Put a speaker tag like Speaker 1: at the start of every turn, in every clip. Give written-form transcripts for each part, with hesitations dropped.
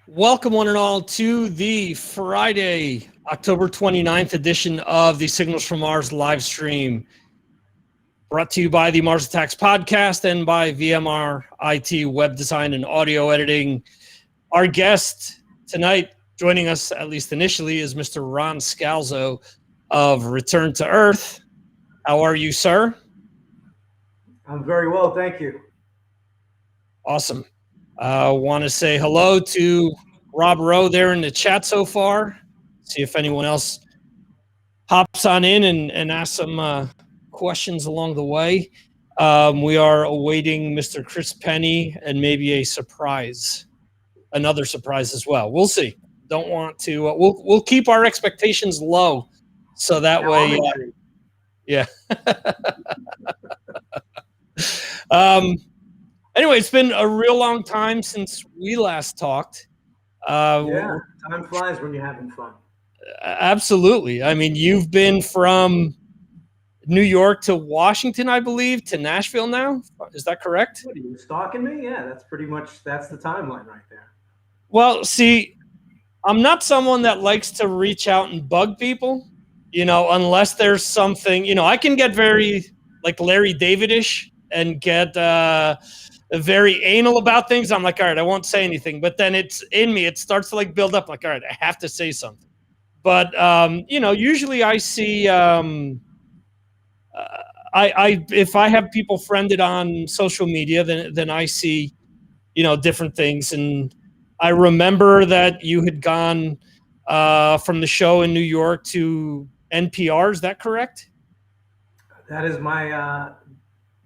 Speaker 1: Welcome one and all to the Friday, October 29th edition of the Signals from Mars live stream, brought to you by the Mars Attacks podcast and by VMR IT web design and audio editing. Our guest tonight, joining us at least initially, is Mr. Ron Scalzo of Return to Earth. How are you, sir?
Speaker 2: I'm very well, thank you.
Speaker 1: Awesome. I want to say hello to Rob Rowe there in the chat so far. See if anyone else hops on in and asks some questions along the way. We are awaiting Mr. Chris Pennie and maybe a surprise, another surprise as well. We'll see. Don't want to. We'll keep our expectations low, so that way. Yeah. Anyway, it's been a real long time since we last talked.
Speaker 2: Yeah, time flies when you're having fun.
Speaker 1: Absolutely. I mean, you've been from New York to Washington, I believe, to Nashville now. Is that correct?
Speaker 2: What, are you stalking me? Yeah, that's the timeline right there.
Speaker 1: Well, see, I'm not someone that likes to reach out and bug people, unless there's something, I can get very like Larry David-ish and get very anal about things. I'm like, all right, I won't say anything, but then it's in me. It starts to build up like, all right, I have to say something. But, usually I see, if I have people friended on social media, then I see, different things. And I remember that you had gone from the show in New York to NPR. Is that correct?
Speaker 2: That is my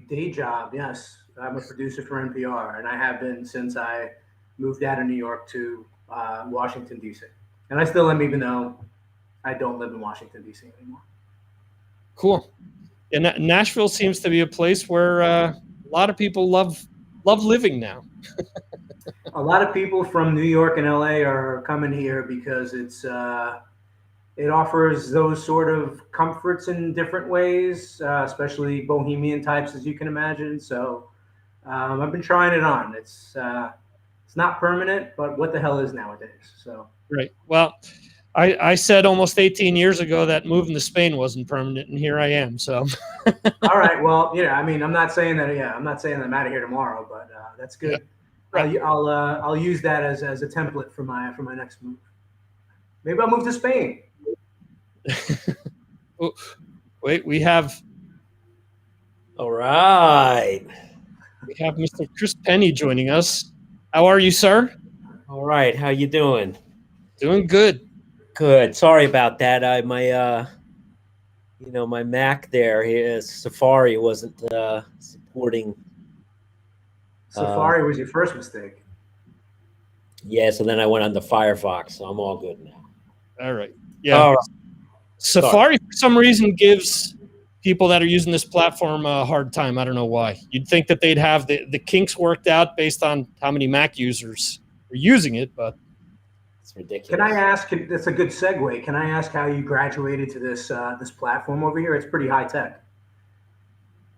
Speaker 2: day job. Yes. I'm a producer for NPR, and I have been since I moved out of New York to Washington, D.C. And I still am, even though I don't live in Washington, D.C. anymore.
Speaker 1: Cool. And Nashville seems to be a place where a lot of people love living now.
Speaker 2: A lot of people from New York and LA are coming here because it offers those sort of comforts in different ways, especially bohemian types, as you can imagine. So I've been trying it on. It's not permanent, but what the hell is nowadays? So
Speaker 1: right. Well, I said almost 18 years ago that moving to Spain wasn't permanent, and here I am. So
Speaker 2: all right. Well, I'm not saying that. Yeah, I'm not saying that I'm out of here tomorrow, but that's good. Yeah. Right. I'll use that as a template for my next move. Maybe I'll move to Spain.
Speaker 1: Oh, wait, we have.
Speaker 3: All right.
Speaker 1: We have Mr. Chris Pennie joining us. How are you, sir?
Speaker 3: All right. How you doing?
Speaker 1: Doing good.
Speaker 3: Good. Sorry about that. My Mac there, Safari wasn't supporting.
Speaker 2: Safari was your first mistake.
Speaker 3: Yeah, so then I went on to Firefox, so I'm all good now.
Speaker 1: All right. Yeah. Safari, for some reason, gives people that are using this platform a hard time. I don't know why. You'd think that they'd have the kinks worked out based on how many Mac users are using it, but
Speaker 3: it's ridiculous.
Speaker 2: Can I ask? That's a good segue. Can I ask how you graduated to this platform over here? It's pretty high tech.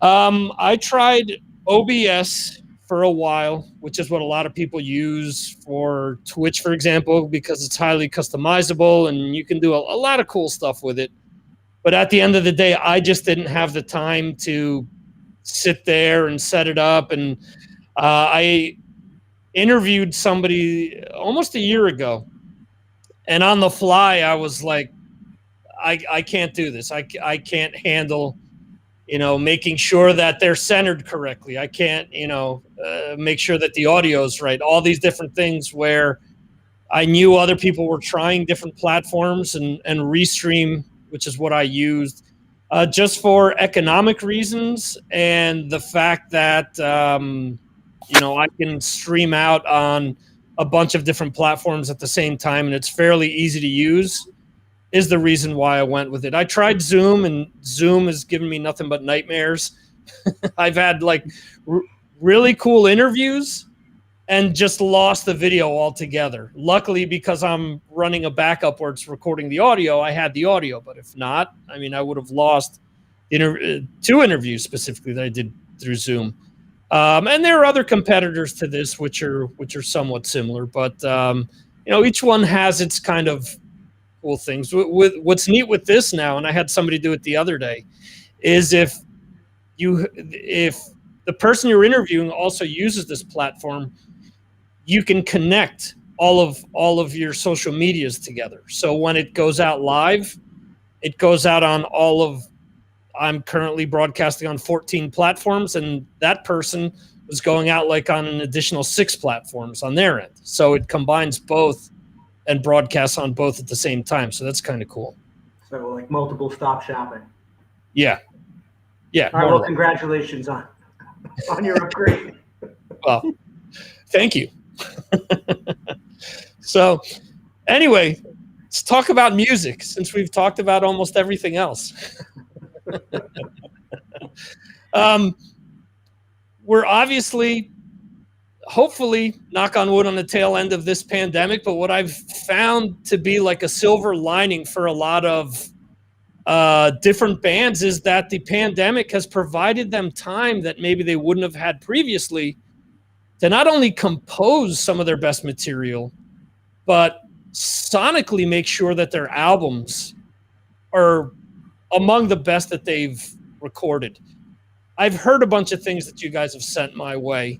Speaker 1: I tried OBS for a while, which is what a lot of people use for Twitch, for example, because it's highly customizable and you can do a lot of cool stuff with it. But at the end of the day, I just didn't have the time to sit there and set it up. And I interviewed somebody almost a year ago. And on the fly, I was like, I can't do this. I can't handle, making sure that they're centered correctly. I can't, make sure that the audio is right. All these different things where I knew other people were trying different platforms and Restream, which is what I used, just for economic reasons and the fact that, I can stream out on a bunch of different platforms at the same time and it's fairly easy to use is the reason why I went with it. I tried Zoom and Zoom has given me nothing but nightmares. I've had really cool interviews and just lost the video altogether. Luckily, because I'm running a backup where it's recording the audio, I had the audio. But if not, I would have lost 2 interviews specifically that I did through Zoom. And there are other competitors to this, which are somewhat similar. But each one has its kind of cool things. With what's neat with this now, and I had somebody do it the other day, is if the person you're interviewing also uses this platform, you can connect all of your social medias together. So when it goes out live, it goes out on all of, I'm currently broadcasting on 14 platforms, and that person was going out like on an additional 6 platforms on their end. So it combines both and broadcasts on both at the same time. So that's kind of cool.
Speaker 2: So like multiple stop shopping.
Speaker 1: Yeah. Yeah.
Speaker 2: All right. Well, congratulations on your upgrade.
Speaker 1: Well, thank you. So anyway, let's talk about music, since we've talked about almost everything else. We're obviously, hopefully, knock on wood, on the tail end of this pandemic, but what I've found to be like a silver lining for a lot of different bands is that the pandemic has provided them time that maybe they wouldn't have had previously to not only compose some of their best material, but sonically make sure that their albums are among the best that they've recorded. I've heard a bunch of things that you guys have sent my way,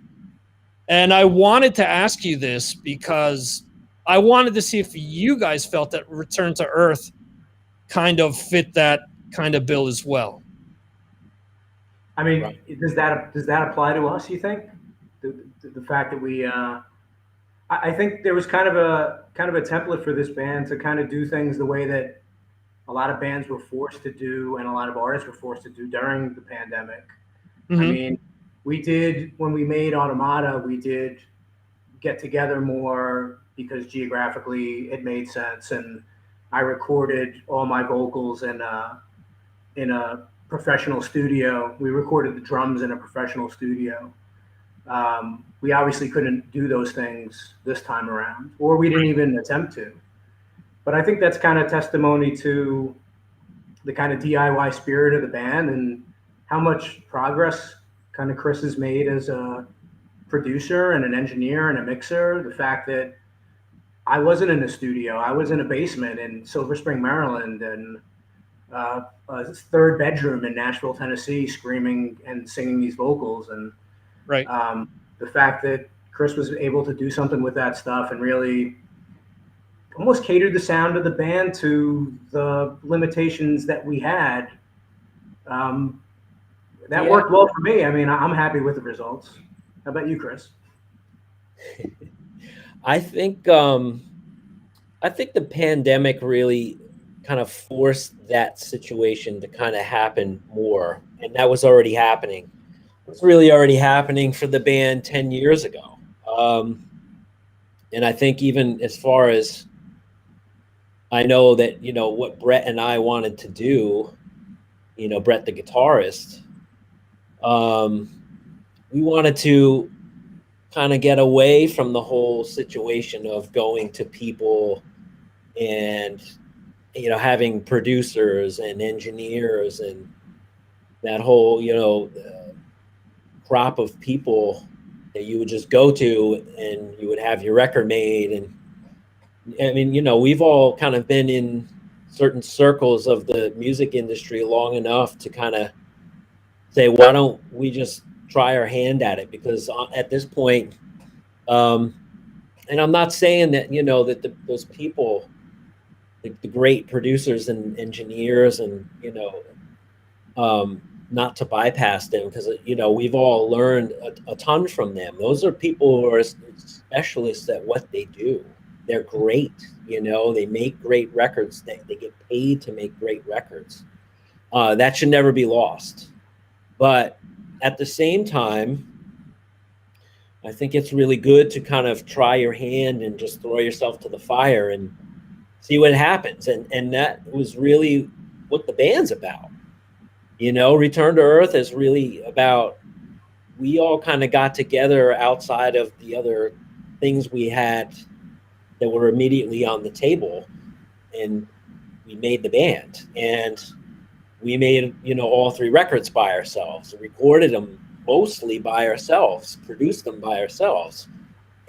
Speaker 1: and I wanted to ask you this because I wanted to see if you guys felt that Return to Earth kind of fit that kind of bill as well.
Speaker 2: I mean, right. Does that apply to us, you think? The fact that we I think there was kind of a template for this band to kind of do things the way that a lot of bands were forced to do, and a lot of artists were forced to do during the pandemic. Mm-hmm. I mean, we did, when we made Automata, we did get together more because geographically it made sense, and I recorded all my vocals in a professional studio. We recorded the drums in a professional studio. We obviously couldn't do those things this time around, or we didn't even attempt to. But I think that's kind of testimony to the kind of DIY spirit of the band and how much progress kind of Chris has made as a producer and an engineer and a mixer. The fact that I wasn't in a studio, I was in a basement in Silver Spring, Maryland, and a third bedroom in Nashville, Tennessee, screaming and singing these vocals. And
Speaker 1: right.
Speaker 2: The fact that Chris was able to do something with that stuff and really almost catered the sound of the band to the limitations that we had. That worked well for me. I mean, I'm happy with the results. How about you, Chris?
Speaker 3: I think the pandemic really kind of forced that situation to kind of happen more, and that was already happening. It was really already happening for the band 10 years ago. And I think even as far as I know that, what Brett and I wanted to do, Brett, the guitarist, we wanted to kind of get away from the whole situation of going to people and, having producers and engineers and that whole, crop of people that you would just go to and you would have your record made. And I mean, we've all kind of been in certain circles of the music industry long enough to kind of say, why don't we just try our hand at it? Because at this point, and I'm not saying that, that those people, the great producers and engineers and, not to bypass them, because, we've all learned a ton from them. Those are people who are specialists at what they do. They're great, they make great records. They get paid to make great records. That should never be lost. But at the same time, I think it's really good to kind of try your hand and just throw yourself to the fire and see what happens. And that was really what the band's about. Return to Earth is really about, we all kind of got together outside of the other things we had that were immediately on the table, and we made the band. And we made, all 3 records by ourselves, recorded them mostly by ourselves, produced them by ourselves.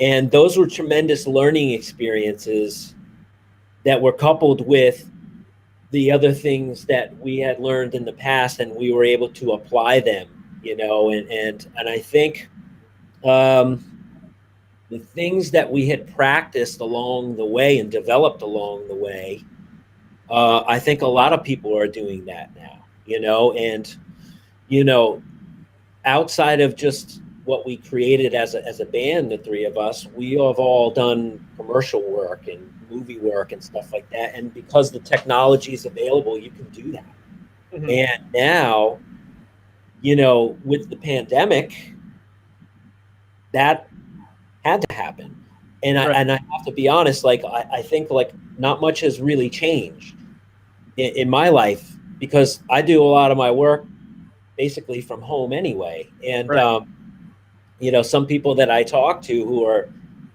Speaker 3: And those were tremendous learning experiences that were coupled with the other things that we had learned in the past, and we were able to apply them, and I think the things that we had practiced along the way and developed along the way, I think a lot of people are doing that now, and outside of just what we created as a band, the three of us, we have all done commercial work and movie work and stuff like that. And because the technology is available, you can do that. Mm-hmm. And now, with the pandemic, that had to happen. And right. I have to be honest, like, I think like not much has really changed in my life, because I do a lot of my work basically from home anyway. And, right. Some people that I talk to who are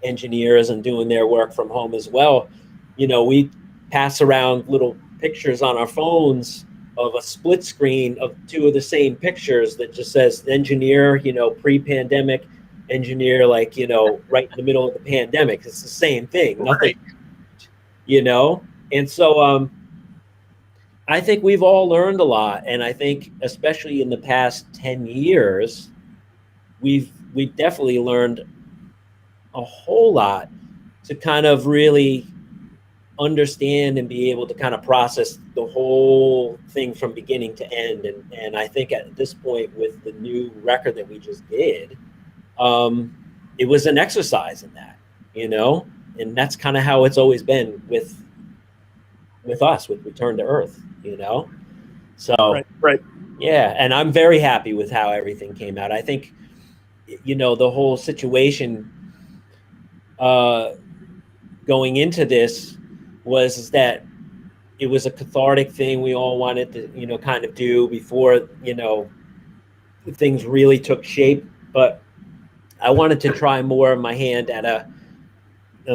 Speaker 3: engineers and doing their work from home as well, we pass around little pictures on our phones of a split screen of two of the same pictures that just says engineer, pre-pandemic, engineer, like, right in the middle of the pandemic. It's the same thing, nothing, right. And so I think we've all learned a lot. And I think especially in the past 10 years, we've definitely learned a whole lot to kind of really understand and be able to kind of process the whole thing from beginning to end. And I think at this point with the new record that we just did, it was an exercise in that, and that's kind of how it's always been with us, with Return to Earth, So, right. Yeah. And I'm very happy with how everything came out. I think, the whole situation going into this was that it was a cathartic thing we all wanted to, kind of do before, things really took shape. But I wanted to try more of my hand at a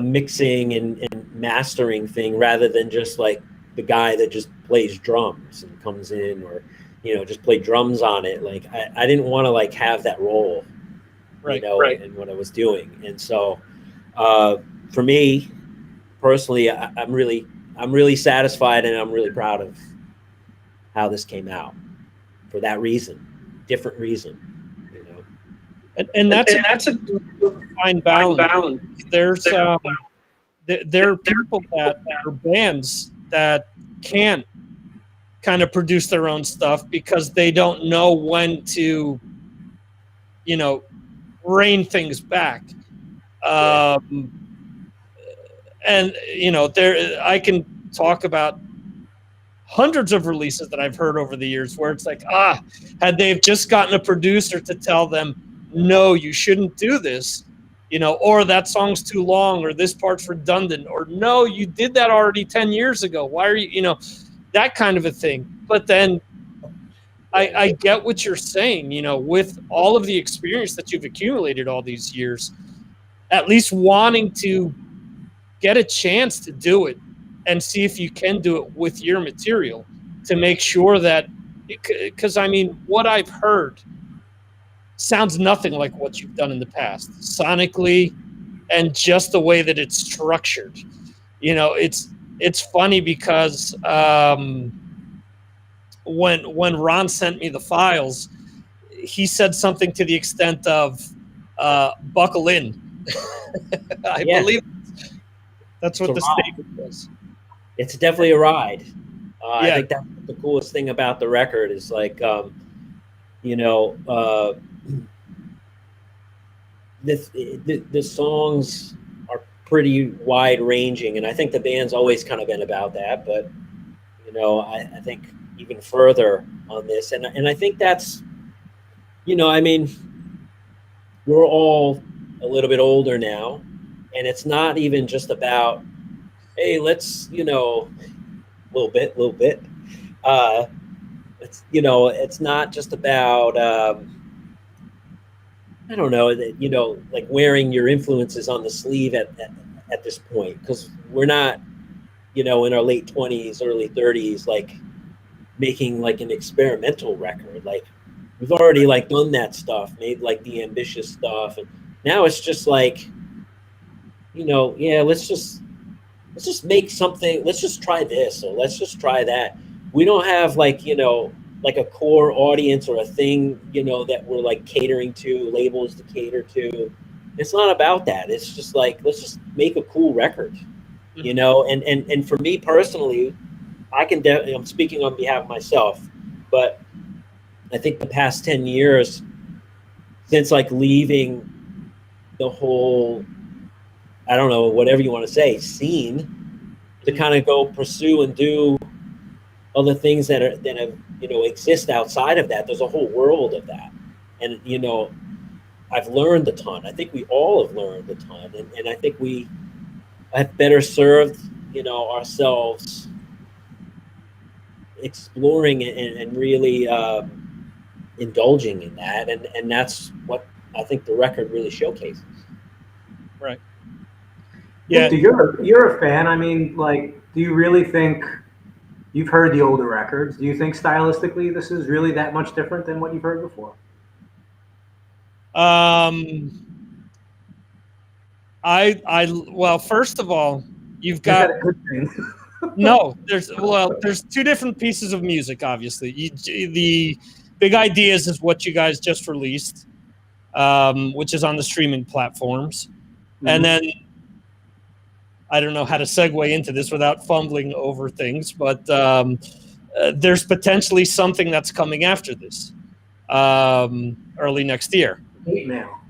Speaker 3: mixing and mastering thing, rather than just like the guy that just plays drums and comes in, or, just play drums on it. Like I didn't want to like have that role, right. In what I was doing. And so for me personally, I'm really satisfied, and I'm really proud of how this came out for that reason, different reason,
Speaker 1: And that's a fine balance. There's there are people that are bands that can't kind of produce their own stuff because they don't know when to, rein things back. And there I can talk about hundreds of releases that I've heard over the years where it's like, had they've just gotten a producer to tell them, no, you shouldn't do this, or that song's too long, or this part's redundant, or no, you did that already 10 years ago. Why are you, that kind of a thing. But then I get what you're saying, with all of the experience that you've accumulated all these years, at least wanting to get a chance to do it and see if you can do it with your material, to make sure that, because I mean, what I've heard sounds nothing like what you've done in the past, sonically, and just the way that it's structured. It's funny because when Ron sent me the files, he said something to the extent of buckle in. I believe that's what the statement was.
Speaker 3: It's definitely a ride. I think that's the coolest thing about the record is like, the songs are pretty wide ranging, and I think the band's always kind of been about that. But I think even further on this, and I think that's, I mean, we're all a little bit older now, and it's not even just about, hey, let's, little bit. It's not just about, I don't know, like wearing your influences on the sleeve at this point, because we're not, in our late 20s, early 30s, like making like an experimental record. Like we've already like done that stuff, made like the ambitious stuff, and now it's just like, yeah, let's just make something. Let's just try this, or let's just try that. We don't have like like a core audience or a thing that we're like catering to, labels to cater to. It's not about that. It's just like let's just make a cool record, And for me personally, I can definitely. I'm speaking on behalf of myself, but I think the past 10 years since like leaving the whole, I don't know, whatever you want to say, scene, to kind of go pursue and do other things that have exist outside of that. There's a whole world of that, and I've learned a ton. I think we all have learned a ton, and I think we have better served ourselves exploring and really indulging in that, and that's what I think the record really showcases.
Speaker 1: Right. Yeah.
Speaker 2: Victor, you're a fan. I mean, like, do you really think you've heard the older records? Do you think stylistically this is really that much different than what you've heard before?
Speaker 1: Well, first of all, you've
Speaker 2: Is
Speaker 1: got
Speaker 2: that a good thing?
Speaker 1: no. There's two different pieces of music. Obviously, the Big Ideas is what you guys just released, which is on the streaming platforms, and then I don't know how to segue into this without fumbling over things, but there's potentially something that's coming after this early next year.
Speaker 2: Hate mail.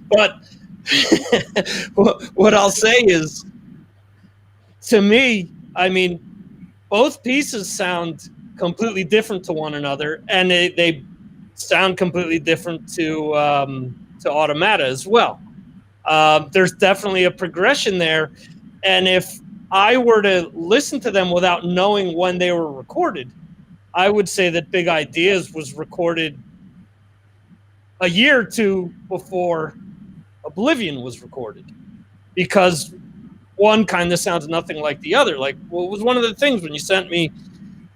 Speaker 1: But what I'll say is, to me, I mean, both pieces sound completely different to one another, and they sound completely different to Automata as well. There's definitely a progression there, and if I were to listen to them without knowing when they were recorded, I would say that Big Ideas was recorded a year or two before Oblivion was recorded, because one kind of sounds nothing like the other. Like, well, it was one of the things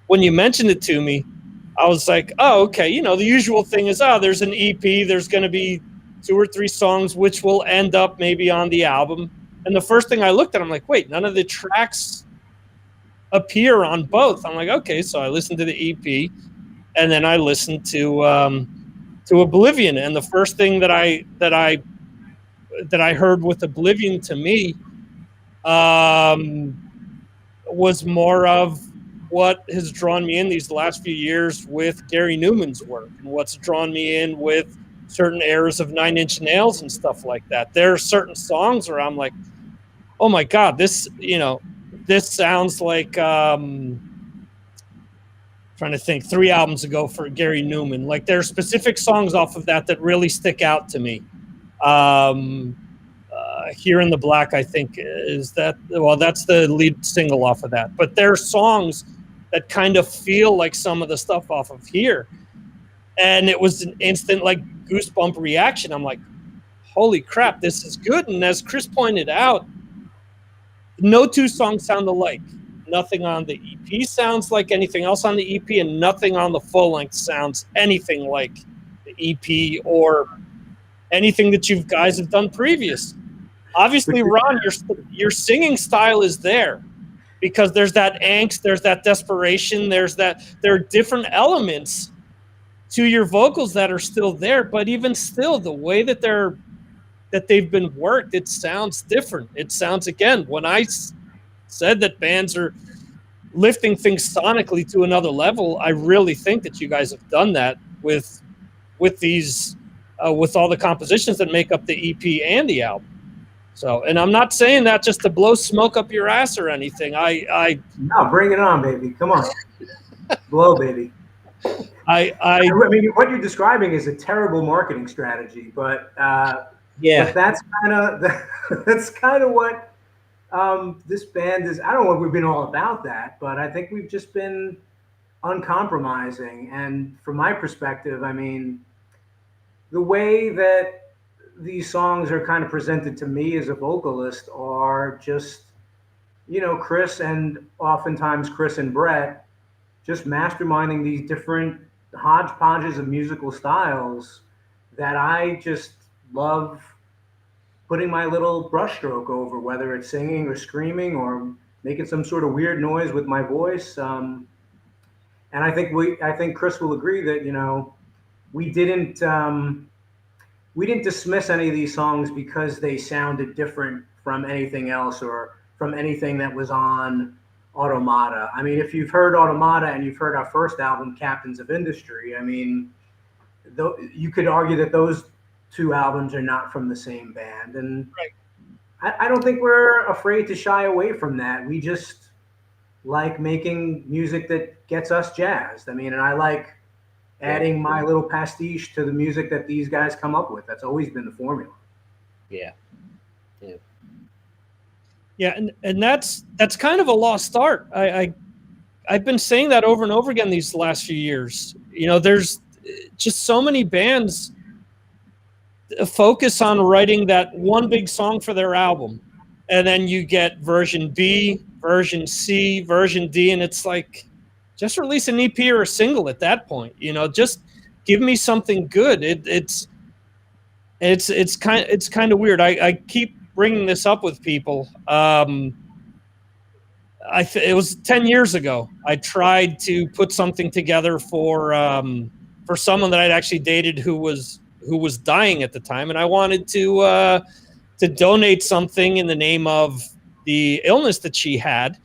Speaker 1: when you mentioned it to me, I was like, oh, okay, the usual thing is, there's an EP, there's going to be 2 or 3 songs which will end up maybe on the album. And the first thing I looked at, I'm like, wait, none of the tracks appear on both. I'm like, okay, so I listened to the EP, and then I listened to Oblivion, and the first thing that I heard with Oblivion, to me, was more of what has drawn me in these last few years with Gary Newman's work, and what's drawn me in with certain eras of Nine Inch Nails and stuff like that. There are certain songs where I'm like, oh my God, this sounds like, trying to think, 3 albums ago for Gary Newman. Like, there are specific songs off of that really stick out to me. Here in the Black, I think, is that, well, that's the lead single off of that. But there are songs that kind of feel like some of the stuff off of here. And it was an instant, like, goosebump reaction. I'm like, holy crap, this is good. And as Chris pointed out, no 2 songs sound alike. Nothing on the EP sounds like anything else on the EP, and nothing on the full length sounds anything like the EP or anything that you guys have done previous. Obviously, Ron, your singing style is there, because there's that angst, there's that desperation, there are different elements to your vocals that are still there, but even still, the way that they've been worked, it sounds different. It sounds, again, when I said that bands are lifting things sonically to another level, I really think that you guys have done that with these with all the compositions that make up the EP and the album. So, and I'm not saying that just to blow smoke up your ass or anything.
Speaker 2: No, bring it on, baby. Come on, blow, baby.
Speaker 1: I
Speaker 2: mean, what you're describing is a terrible marketing strategy, but
Speaker 3: yeah,
Speaker 2: but that's kind of what this band is. I don't know if we've been all about that, but I think we've just been uncompromising. And from my perspective, I mean, the way that these songs are kind of presented to me as a vocalist are just, Chris, and oftentimes Chris and Brett, just masterminding these different hodgepodges of musical styles that I just love putting my little brushstroke over, whether it's singing or screaming or making some sort of weird noise with my voice. And I think Chris will agree that we didn't we didn't dismiss any of these songs because they sounded different from anything else or from anything that was on Automata. I mean, if you've heard Automata and you've heard our first album, Captains of Industry, I mean, you could argue that those two albums are not from the same band. And
Speaker 1: Right.
Speaker 2: I don't think we're afraid to shy away from that. We just like making music that gets us jazzed. I mean, and I like adding my little pastiche to the music that these guys come up with. That's always been the formula.
Speaker 3: Yeah.
Speaker 1: Yeah, and that's kind of a lost art. I've been saying that over and over again these last few years. There's just so many bands focus on writing that one big song for their album, and then you get version B, version C, version D, and it's like, just release an EP or a single at that point. Just give me something good. It's kind of weird. I keep bringing this up with people. It was 10 years ago. I tried to put something together for someone that I'd actually dated who was dying at the time, and I wanted to donate something in the name of the illness that she had.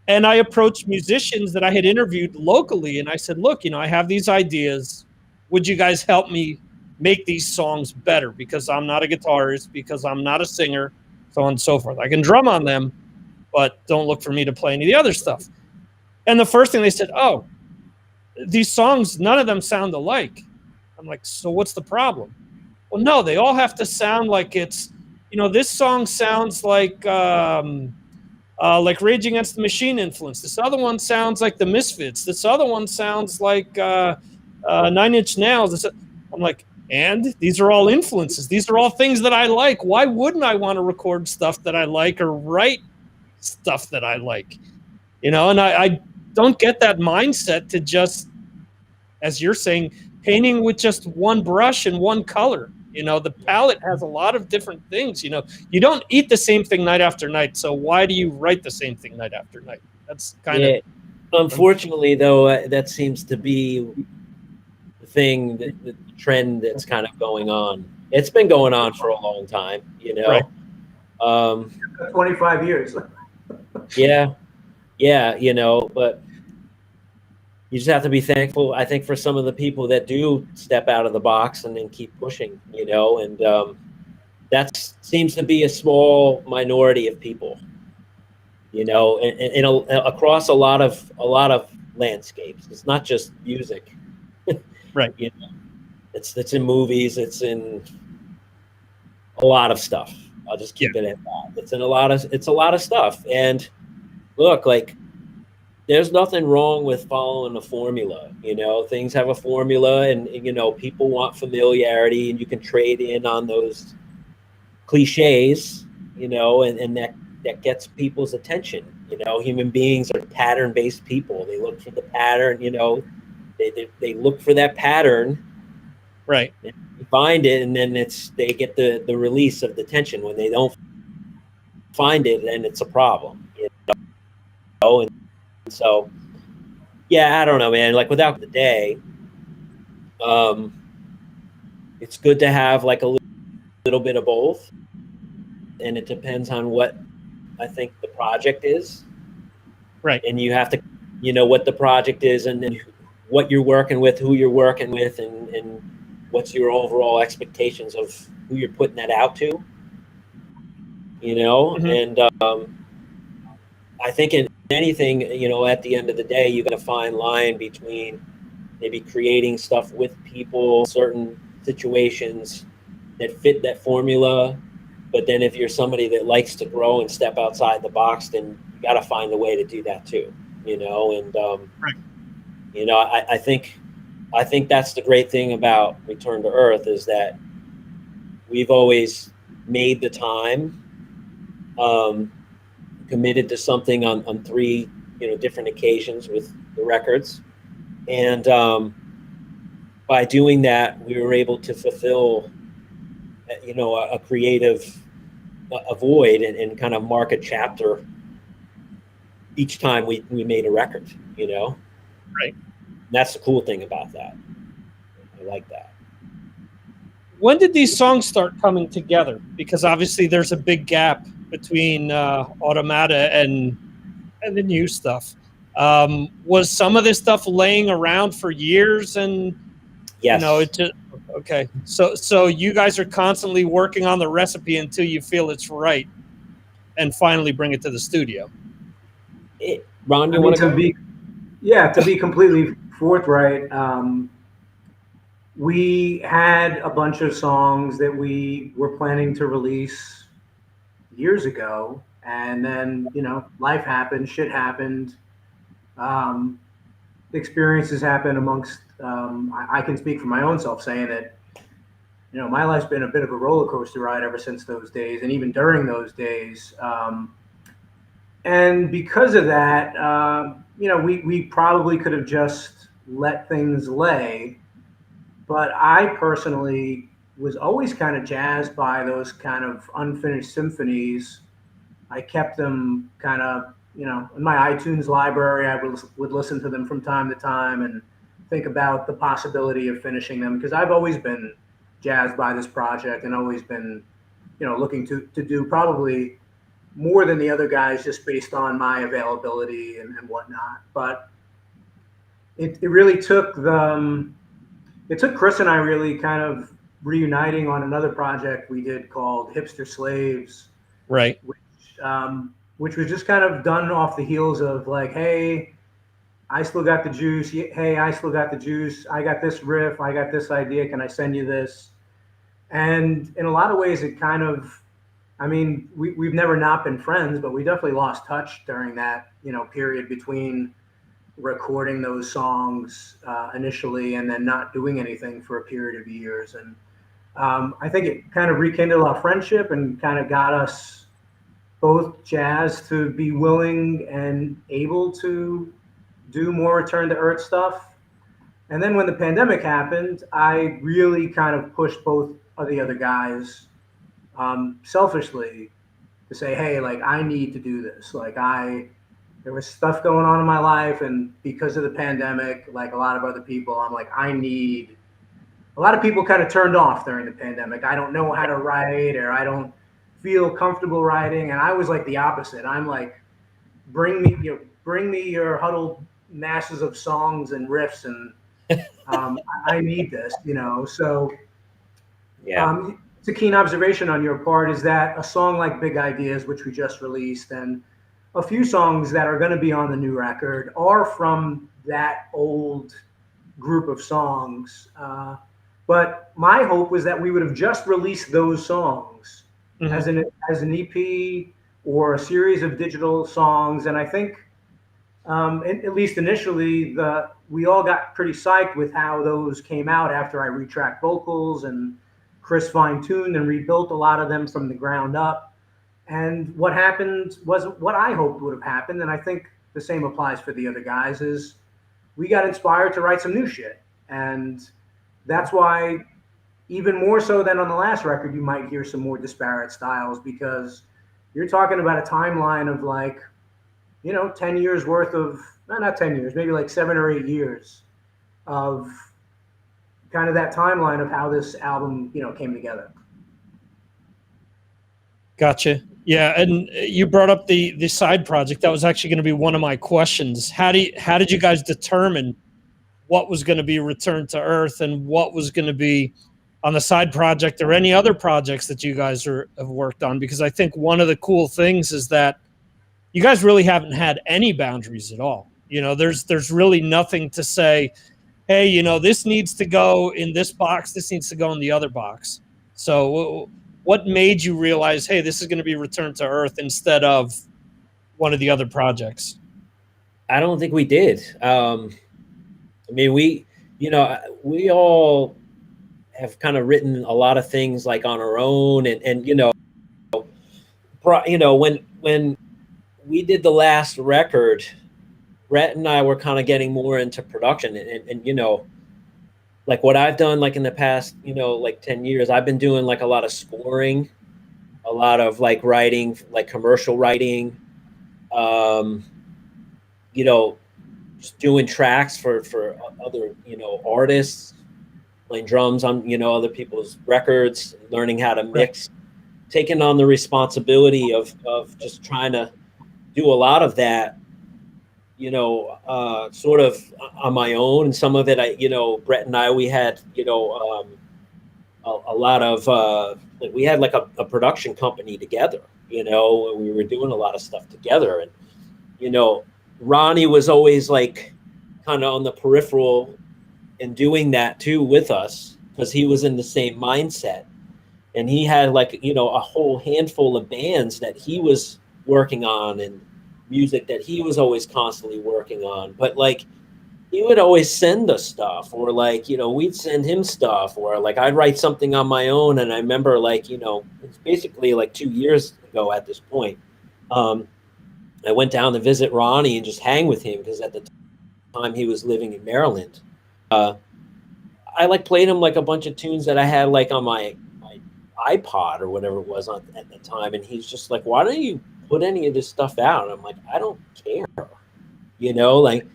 Speaker 1: And I approached musicians that I had interviewed locally, and I said, look, I have these ideas. Would you guys help me make these songs better? Because I'm not a guitarist, because I'm not a singer, so on and so forth. I can drum on them, but don't look for me to play any of the other stuff. And the first thing they said, oh, these songs, none of them sound alike. I'm like, so what's the problem? Well, no, they all have to sound like it's, this song sounds like Rage Against the Machine influence. This other one sounds like the Misfits. This other one sounds like 9 Inch Nails. I'm like, and these are all influences. These are all things that I like. Why wouldn't I want to record stuff that I like or write stuff that I like? And I don't get that mindset to just, as you're saying, painting with just one brush and one color. The palette has a lot of different things. You don't eat the same thing night after night. So why do you write the same thing night after night? That's kind of.
Speaker 3: Unfortunately, though, that seems to be the thing, the trend that's kind of going on. It's been going on for a long time,
Speaker 1: Right.
Speaker 2: 25 years.
Speaker 3: Yeah, but you just have to be thankful, I think, for some of the people that do step out of the box and then keep pushing, and that seems to be a small minority of people, and across a lot of landscapes. It's not just music,
Speaker 1: Right.
Speaker 3: It's in movies, it's in a lot of stuff. I'll just keep it at that. It's a lot of stuff. And look, like, there's nothing wrong with following a formula. Things have a formula, and people want familiarity, and you can trade in on those cliches, and that gets people's attention. Human beings are pattern-based people. They look for the pattern, they look for that pattern.
Speaker 1: Right.
Speaker 3: You find it, and then they get the release of the tension. When they don't find it, then it's a problem. And so, yeah, I don't know, man. Like, without the day, it's good to have like a little bit of both, and it depends on what I think the project is.
Speaker 1: Right.
Speaker 3: And you have to, what the project is, and then what you're working with, who you're working with, and what's your overall expectations of who you're putting that out to.
Speaker 1: Mm-hmm.
Speaker 3: And I think in anything, at the end of the day, you got a fine line between maybe creating stuff with people, certain situations that fit that formula. But then if you're somebody that likes to grow and step outside the box, then you got to find a way to do that too, and,
Speaker 1: Right.
Speaker 3: I think that's the great thing about Return to Earth, is that we've always made the time, committed to something on 3 different occasions with the records, and by doing that, we were able to fulfill a creative a void and kind of mark a chapter each time we made a record,
Speaker 1: Right.
Speaker 3: That's the cool thing about that. I like that.
Speaker 1: When did these songs start coming together? Because obviously there's a big gap between Automata and the new stuff. Was some of this stuff laying around for years, and
Speaker 3: Yes.
Speaker 1: it just okay? So you guys are constantly working on the recipe until you feel it's right, and finally bring it to the studio.
Speaker 3: Ron, you want to go?
Speaker 2: To be completely forthright, we had a bunch of songs that we were planning to release years ago, and then life happened, shit happened, experiences happen amongst. I can speak for my own self, saying that my life's been a bit of a roller coaster ride ever since those days, and even during those days. And because of that, we probably could have just let things lay. But I personally was always kind of jazzed by those kind of unfinished symphonies. I kept them kind of, in my iTunes library. I would listen to them from time to time and think about the possibility of finishing them, because I've always been jazzed by this project and always been, looking to do probably more than the other guys just based on my availability and whatnot. But it really took Chris and I really kind of reuniting on another project we did called Hipster Slaves.
Speaker 1: Right.
Speaker 2: Which was just kind of done off the heels of like, hey, I still got the juice. Hey, I still got the juice. I got this riff. I got this idea. Can I send you this? And in a lot of ways, it kind of, we've never not been friends, but we definitely lost touch during that, period between recording those songs initially and then not doing anything for a period of years. And I think it kind of rekindled our friendship and kind of got us both jazzed to be willing and able to do more Return to Earth stuff. And then when the pandemic happened, I really kind of pushed both of the other guys selfishly to say, hey, like, I need to do this. Like, there was stuff going on in my life, and because of the pandemic, like a lot of other people, I'm like, a lot of people kind of turned off during the pandemic. I don't know how to write, or I don't feel comfortable writing. And I was like the opposite. I'm like, bring me your huddled masses of songs and riffs, and I need this, So
Speaker 3: yeah.
Speaker 2: It's a keen observation on your part, is that a song like Big Ideas, which we just released, and a few songs that are going to be on the new record are from that old group of songs. But my hope was that we would have just released those songs as an EP or a series of digital songs. And I think, at least initially, we all got pretty psyched with how those came out after I retracked vocals and Chris fine-tuned and rebuilt a lot of them from the ground up. And what happened wasn't what I hoped would have happened. And I think the same applies for the other guys, is we got inspired to write some new shit. And that's why, even more so than on the last record, you might hear some more disparate styles, because you're talking about a timeline of like, 10 years worth of, not 10 years, maybe like 7 or 8 years of kind of that timeline of how this album, came together.
Speaker 1: Gotcha. Yeah, and you brought up the side project. That was actually going to be one of my questions. How did you guys determine what was going to be Return to Earth and what was going to be on the side project, or any other projects that you guys have worked on? Because I think one of the cool things is that you guys really haven't had any boundaries at all. There's really nothing to say, hey, this needs to go in this box, this needs to go in the other box. So what made you realize, hey, this is going to be Return to Earth instead of one of the other projects?
Speaker 3: I don't think we did. We all have kind of written a lot of things like on our own, and when we did the last record, Brett and I were kind of getting more into production, and like what I've done, like in the past, like 10 years, I've been doing like a lot of scoring, a lot of like writing, like commercial writing, um, you know, just doing tracks for other, artists, playing drums on, other people's records, learning how to
Speaker 1: Right.
Speaker 3: mix, taking on the responsibility of just trying to do a lot of that, sort of on my own. And some of it, Brett and I, we had, a lot of, like we had like a production company together, and we were doing a lot of stuff together. And, Ronnie was always like kind of on the peripheral and doing that too with us because he was in the same mindset. And he had like, a whole handful of bands that he was working on and music that he was always constantly working on. But like, he would always send us stuff, or like, we'd send him stuff, or like I'd write something on my own. And I remember like, it's basically like 2 years ago at this point. I went down to visit Ronnie and just hang with him because at the time he was living in Maryland. I like played him like a bunch of tunes that I had like on my iPod or whatever it was at the time. And he's just like, why don't you put any of this stuff out? And I'm like, I don't care, like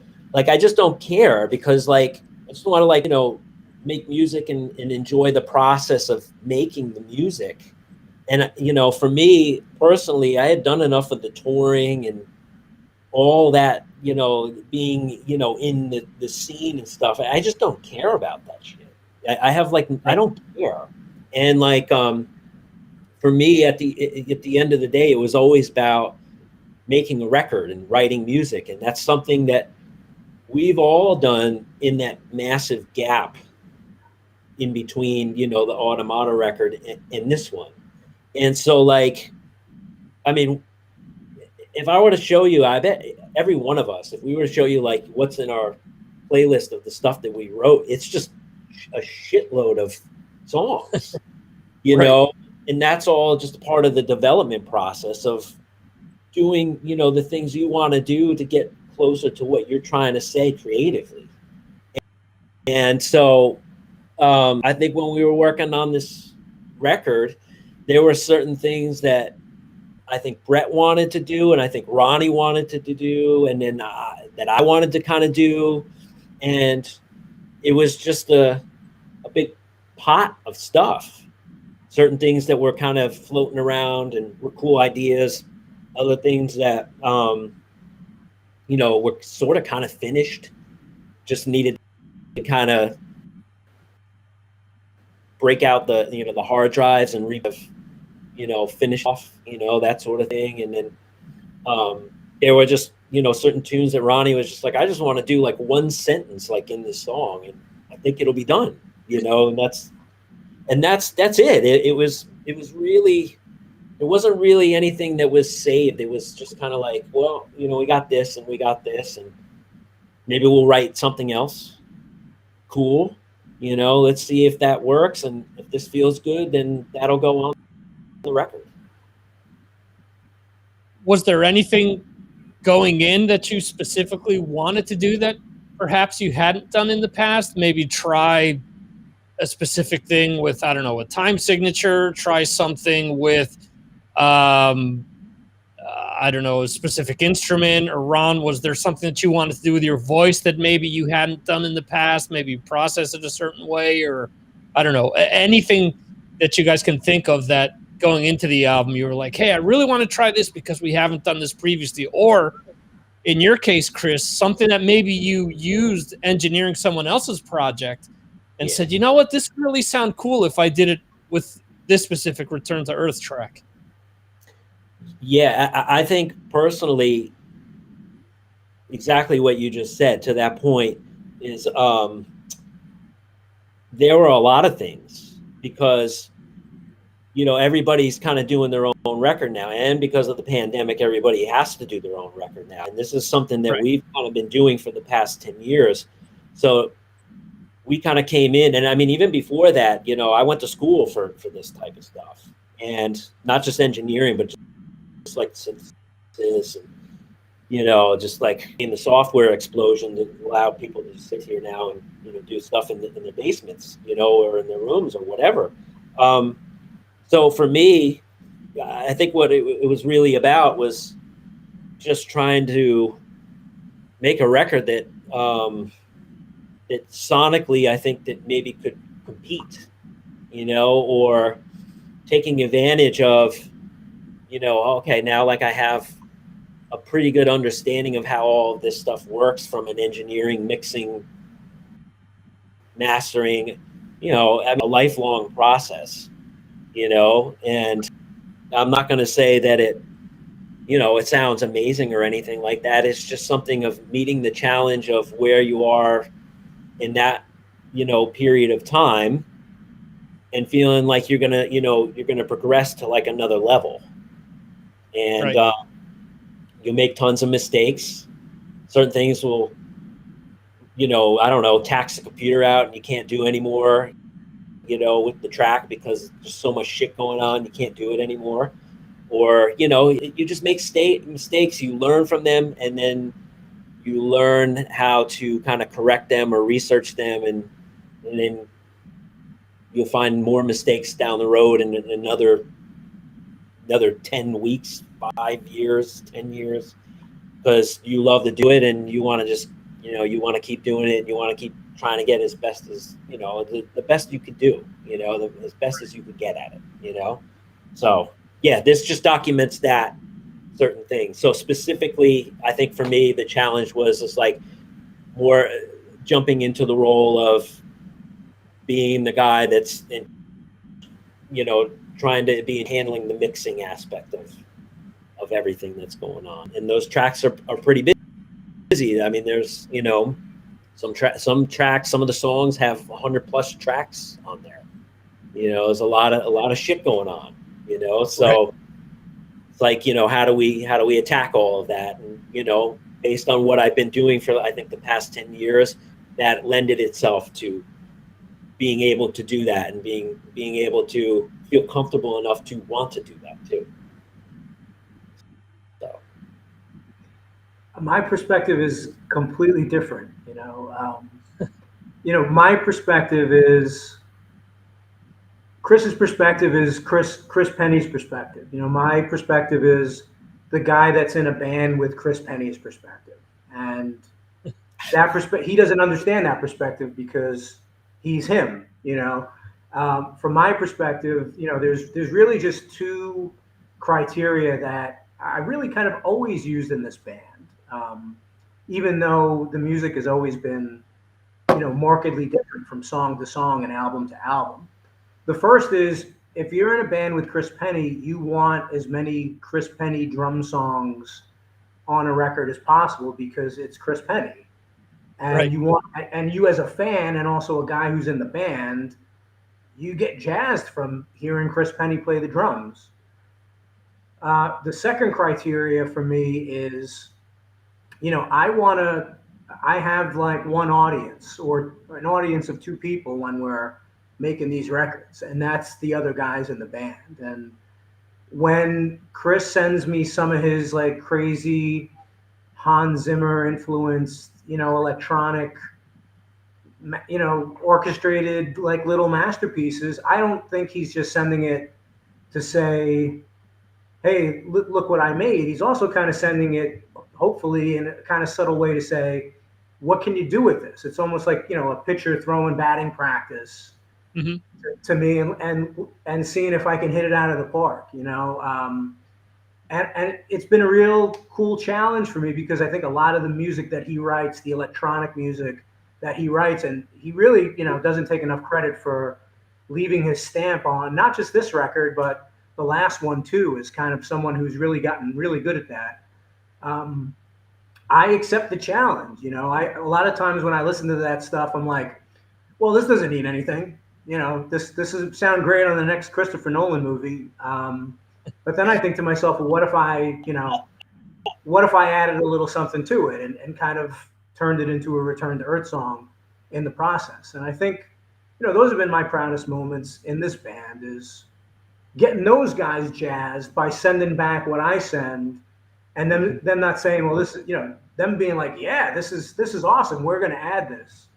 Speaker 3: I just don't care because like I just want to like make music and enjoy the process of making the music. And for me personally, I had done enough of the touring and all that, being in the scene and stuff. I just don't care about that shit. I have like I don't care. And like for me at the end of the day, it was always about making a record and writing music. And that's something that we've all done in that massive gap in between, the Automata record and this one. And so like, I mean, if I were to show you, I bet every one of us, if we were to show you like what's in our playlist of the stuff that we wrote, it's just a shitload of songs,
Speaker 1: Right.
Speaker 3: and that's all just part of the development process of doing, the things you want to do to get closer to what you're trying to say creatively. And so I think when we were working on this record, there were certain things that I think Brett wanted to do, and I think Ronnie wanted to do, and then that I wanted to kind of do. And it was just a big pot of stuff. Certain things that were kind of floating around and were cool ideas, other things that, were sort of kind of finished, just needed to kind of break out the hard drives and finish off, that sort of thing. And then there were just, certain tunes that Ronnie was just like, I just want to do like one sentence like in this song, and I think it'll be done, and that's it. It was really, it wasn't really anything that was saved. It was just kind of like, well, we got this and we got this, and maybe we'll write something else. Cool. Let's see if that works. And if this feels good, then that'll go on the record.
Speaker 1: Was there anything going in that you specifically wanted to do that perhaps you hadn't done in the past? Maybe try a specific thing with, I don't know, a time signature, try something with, I don't know, a specific instrument. Or Ron, was there something that you wanted to do with your voice that maybe you hadn't done in the past, maybe process it a certain way, or I don't know, anything that you guys can think of that going into the album, you were like, hey, I really want to try this because we haven't done this previously. Or in your case, Chris, something that maybe you used engineering someone else's project and said, you know what, this could really sound cool if I did it with this specific Return to Earth track.
Speaker 3: Yeah, I think personally, exactly what you just said to that point is there were a lot of things because everybody's kind of doing their own record now, and because of the pandemic, everybody has to do their own record now. And this is something that we've kind of been doing for the past 10 years. So we kind of came in, and I mean, even before that, I went to school for this type of stuff, and not just engineering, but just like synthesis and just like in the software explosion that allow people to sit here now and do stuff in their basements, or in their rooms or whatever. So for me, I think what it was really about was just trying to make a record that that sonically I think that maybe could compete, or taking advantage of, okay, now like I have a pretty good understanding of how all of this stuff works from an engineering, mixing, mastering, a lifelong process, and I'm not going to say that it sounds amazing or anything like that. It's just something of meeting the challenge of where you are in that, period of time, and feeling like you're gonna progress to like another level. And
Speaker 1: Right.
Speaker 3: You make tons of mistakes. Certain things will, I don't know, tax the computer out and you can't do anymore, with the track because there's so much shit going on, you can't do it anymore. Or, you just make mistakes, you learn from them, and then you learn how to kind of correct them or research them, and then you'll find more mistakes down the road in another 10 weeks, 5 years, 10 years, because you love to do it and you want to just, you want to keep doing it, and you want to keep trying to get as best as, the best you could do, as best as you could get at it, So, yeah, this just documents that certain things. So specifically, I think for me, the challenge was just like more jumping into the role of being the guy that's trying to be handling the mixing aspect of everything that's going on. And those tracks are pretty busy. I mean, there's, some tracks, some of the songs have 100 plus tracks on there. There's a lot of shit going on, so right. It's like, how do we attack all of that? And, based on what I've been doing for, I think, the past 10 years, that lended itself to being able to do that, and being able to feel comfortable enough to want to do that too. So
Speaker 2: my perspective is completely different. My perspective is Chris's perspective is Chris Pennie's perspective. My perspective is the guy that's in a band with Chris Pennie's perspective, and that he doesn't understand that perspective because he's him. From my perspective, there's really just two criteria that I really kind of always used in this band, even though the music has always been, markedly different from song to song and album to album. The first is, if you're in a band with Chris Pennie, you want as many Chris Pennie drum songs on a record as possible because it's Chris Pennie. And right. You as a fan and also a guy who's in the band, you get jazzed from hearing Chris Pennie play the drums. The second criteria for me is, I have like one audience or an audience of two people when we're making these records, and that's the other guys in the band. And when Chris sends me some of his like crazy Hans Zimmer influenced, electronic, orchestrated like little masterpieces, I don't think he's just sending it to say, hey, look what I made. He's also kind of sending it, hopefully, in a kind of subtle way to say, what can you do with this? It's almost like, a pitcher throwing batting practice to me, and seeing if I can hit it out of the park, and it's been a real cool challenge for me because I think a lot of the music that he writes, the electronic music that he writes, and he really, doesn't take enough credit for leaving his stamp on not just this record, but the last one too, is kind of someone who's really gotten really good at that. I accept the challenge. A lot of times when I listen to that stuff, I'm like, well, this doesn't need anything. This would sound great on the next Christopher Nolan movie. But then I think to myself, well, what if I added a little something to it and kind of turned it into a Return to Earth song in the process? And I think, those have been my proudest moments in this band, is getting those guys jazzed by sending back what I send, and then them not saying, well, this is, them being like, yeah, this is awesome. We're going to add this.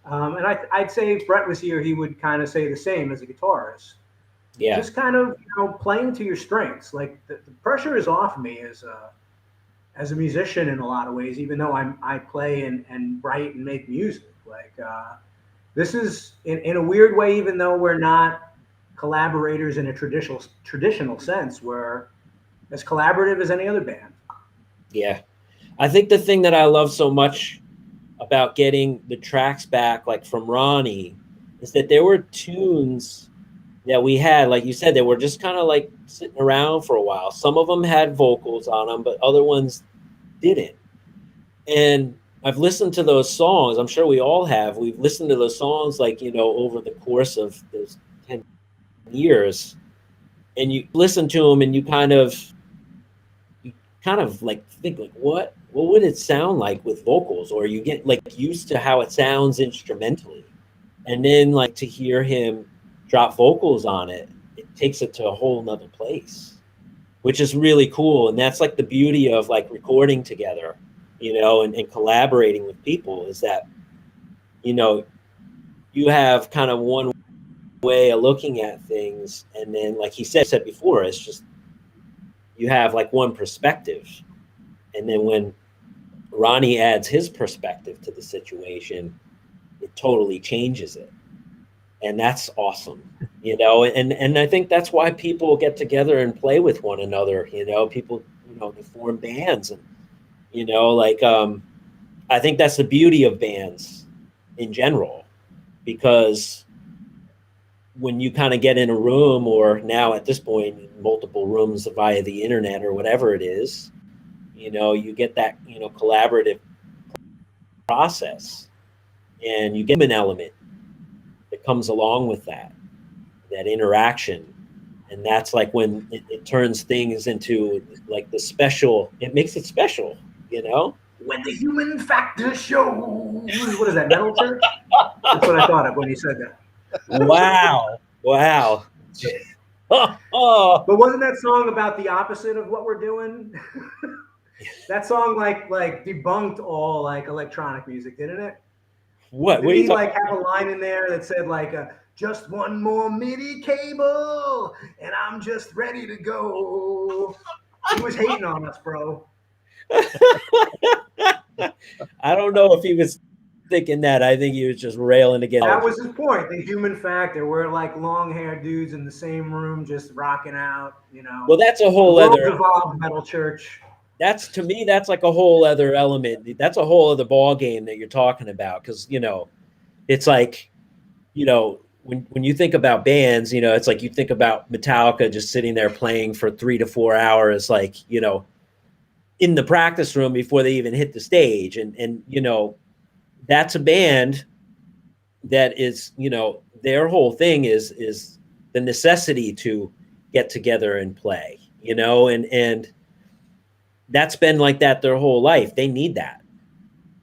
Speaker 2: And I'd say if Brett was here, he would kind of say the same as a guitarist.
Speaker 3: Yeah.
Speaker 2: Just kind of playing to your strengths. Like the pressure is off me as a musician in a lot of ways, even though I play and write and make music. Like this is in a weird way, even though we're not collaborators in a traditional sense, we're as collaborative as any other band.
Speaker 3: Yeah. I think the thing that I love so much about getting the tracks back, like from Ronnie, is that there were tunes that we had, like you said, they were just kind of like sitting around for a while. Some of them had vocals on them, but other ones didn't. And I've listened to those songs. I'm sure we all have. We've listened to those songs, like, over the course of those 10 years. And you listen to them and you kind of like think like, what would it sound like with vocals? Or you get like used to how it sounds instrumentally. And then like to hear him drop vocals on it, it takes it to a whole nother place, which is really cool. And that's like the beauty of like recording together, and collaborating with people, is that, you have kind of one way of looking at things. And then, like he said before, it's just, you have like one perspective. And then when Ronnie adds his perspective to the situation, it totally changes it. And that's awesome, and I think that's why people get together and play with one another. People, they form bands, and, I think that's the beauty of bands in general, because when you kind of get in a room, or now at this point, multiple rooms via the internet or whatever it is, you get that, collaborative process, and you get an element that comes along with that interaction. And that's like when it turns things into like the special, it makes it special,
Speaker 2: When the human factor shows. What is that, Metal Church? That's what I thought of when you said that.
Speaker 3: Wow.
Speaker 2: But wasn't that song about the opposite of what we're doing? That song like debunked all like electronic music, didn't it?
Speaker 3: What?
Speaker 2: Did he like have a line in there that said like just one more MIDI cable and I'm just ready to go? He was hating on us, bro.
Speaker 3: I don't know if he was thinking that. I think he was just railing against.
Speaker 2: That was his point. The human factor. We're like long-haired dudes in the same room, just rocking out.
Speaker 3: Well, that's a whole other
Speaker 2: evolved Metal Church.
Speaker 3: That's, to me, that's like a whole other element. That's a whole other ball game that you're talking about, because it's like, when you think about bands, it's like you think about Metallica just sitting there playing for 3 to 4 hours, like, in the practice room before they even hit the stage. And that's a band that is, their whole thing is the necessity to get together and play, and that's been like that their whole life. They need that,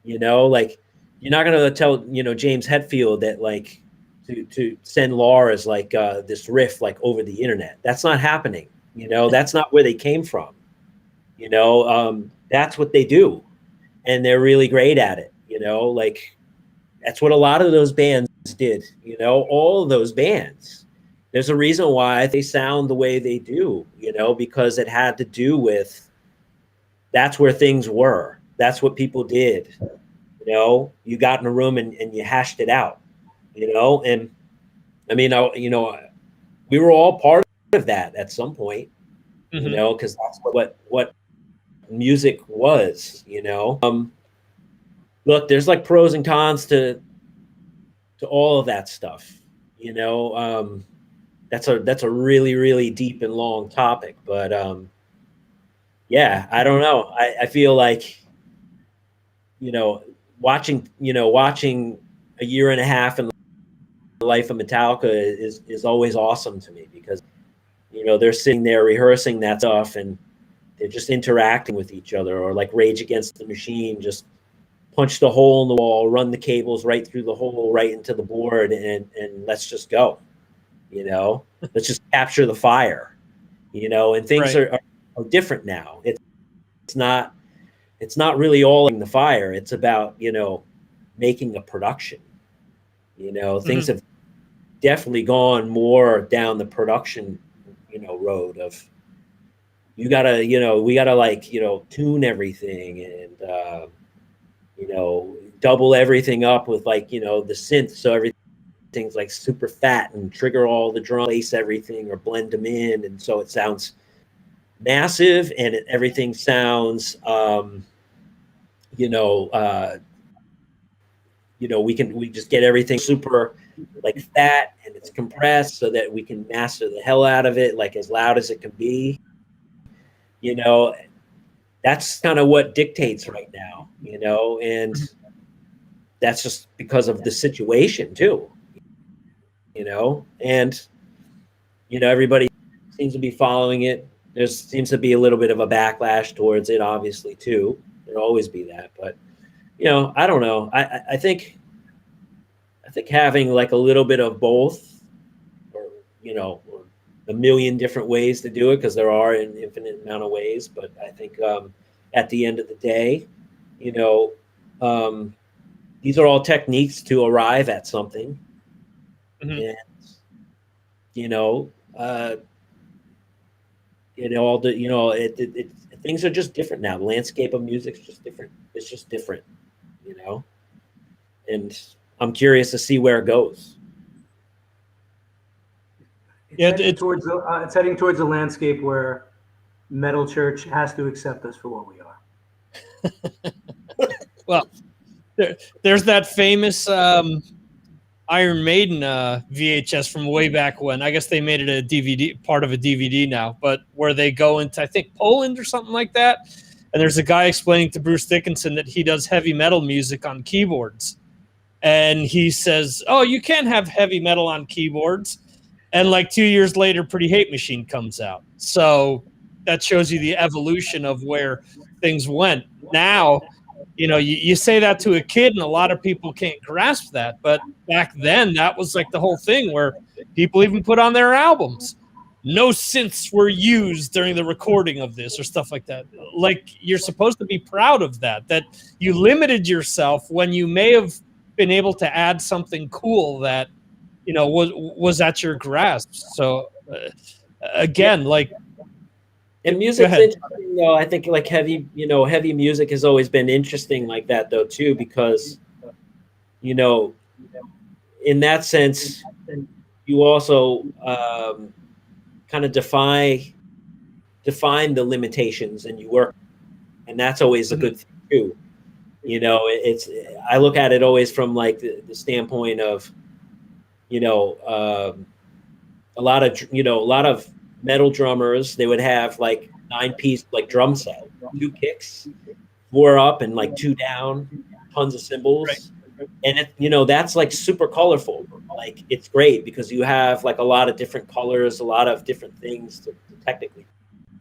Speaker 3: like, you're not going to tell, James Hetfield that like to send Lars like this riff, like over the internet. That's not happening. That's not where they came from. That's what they do. And they're really great at it. Like that's what a lot of those bands did, all of those bands. There's a reason why they sound the way they do, because it had to do with, that's where things were. That's what people did. You got in a room and you hashed it out, and I mean, we were all part of that at some point, because that's what music was, look, there's like pros and cons to all of that stuff, that's a really, really deep and long topic, but, yeah, I don't know. I feel like, watching a year and a half in the life of Metallica is always awesome to me, because, they're sitting there rehearsing that stuff and they're just interacting with each other, or like Rage Against the Machine, just punch the hole in the wall, run the cables right through the hole, right into the board, and let's just go, let's just capture the fire, and things are different now. it's not really all in the fire. It's about, you know, making a production. You know, things have definitely gone more down the production, you know, road of, you gotta, you know, we gotta, like, you know, tune everything and you know, double everything up with, like, you know, the synth, so everything's like super fat, and trigger all the drums, place everything or blend them in, and so it sounds massive, and everything sounds you know, we just get everything super like fat, and it's compressed so that we can master the hell out of it, like as loud as it can be. You know, that's kind of what dictates right now, you know, and that's just because of the situation too, you know, and, you know, everybody seems to be following it. There seems to be a little bit of a backlash towards it, obviously, too. There'll always be that, but, you know, I don't know. I think having like a little bit of both, or, you know, or a million different ways to do it, because there are an infinite amount of ways, but I think at the end of the day, you know, these are all techniques to arrive at something. And, you know, all the, you know, things are just different now. The landscape of music's just different. It's just different, you know, and I'm curious to see where it goes.
Speaker 2: It's heading towards a landscape where Metal Church has to accept us for what we are.
Speaker 1: Well, there's that famous Iron Maiden VHS from way back when. I guess they made it a DVD, part of a DVD now, but where they go into, I think, Poland or something like that. And there's a guy explaining to Bruce Dickinson that he does heavy metal music on keyboards. And he says, oh, you can't have heavy metal on keyboards. And like 2 years later, Pretty Hate Machine comes out. So that shows you the evolution of where things went. Now, you know, you say that to a kid and a lot of people can't grasp that. But back then, that was like the whole thing where people even put on their albums, no synths were used during the recording of this or stuff like that. Like, you're supposed to be proud of that you limited yourself when you may have been able to add something cool that, you know, was at your grasp. So again, like,
Speaker 3: and music's interesting though. I think like heavy music has always been interesting like that though too, because, you know, in that sense, you also kind of define the limitations, and you work, and that's always a good thing too. You know, I look at it always from like the standpoint of, you know, a lot of metal drummers, they would have like 9-piece like drum set, 2 kicks, 4 up and like 2 down, tons of cymbals. Right. And it, you know, that's like super colorful. Like, it's great because you have like a lot of different colors, a lot of different things to technically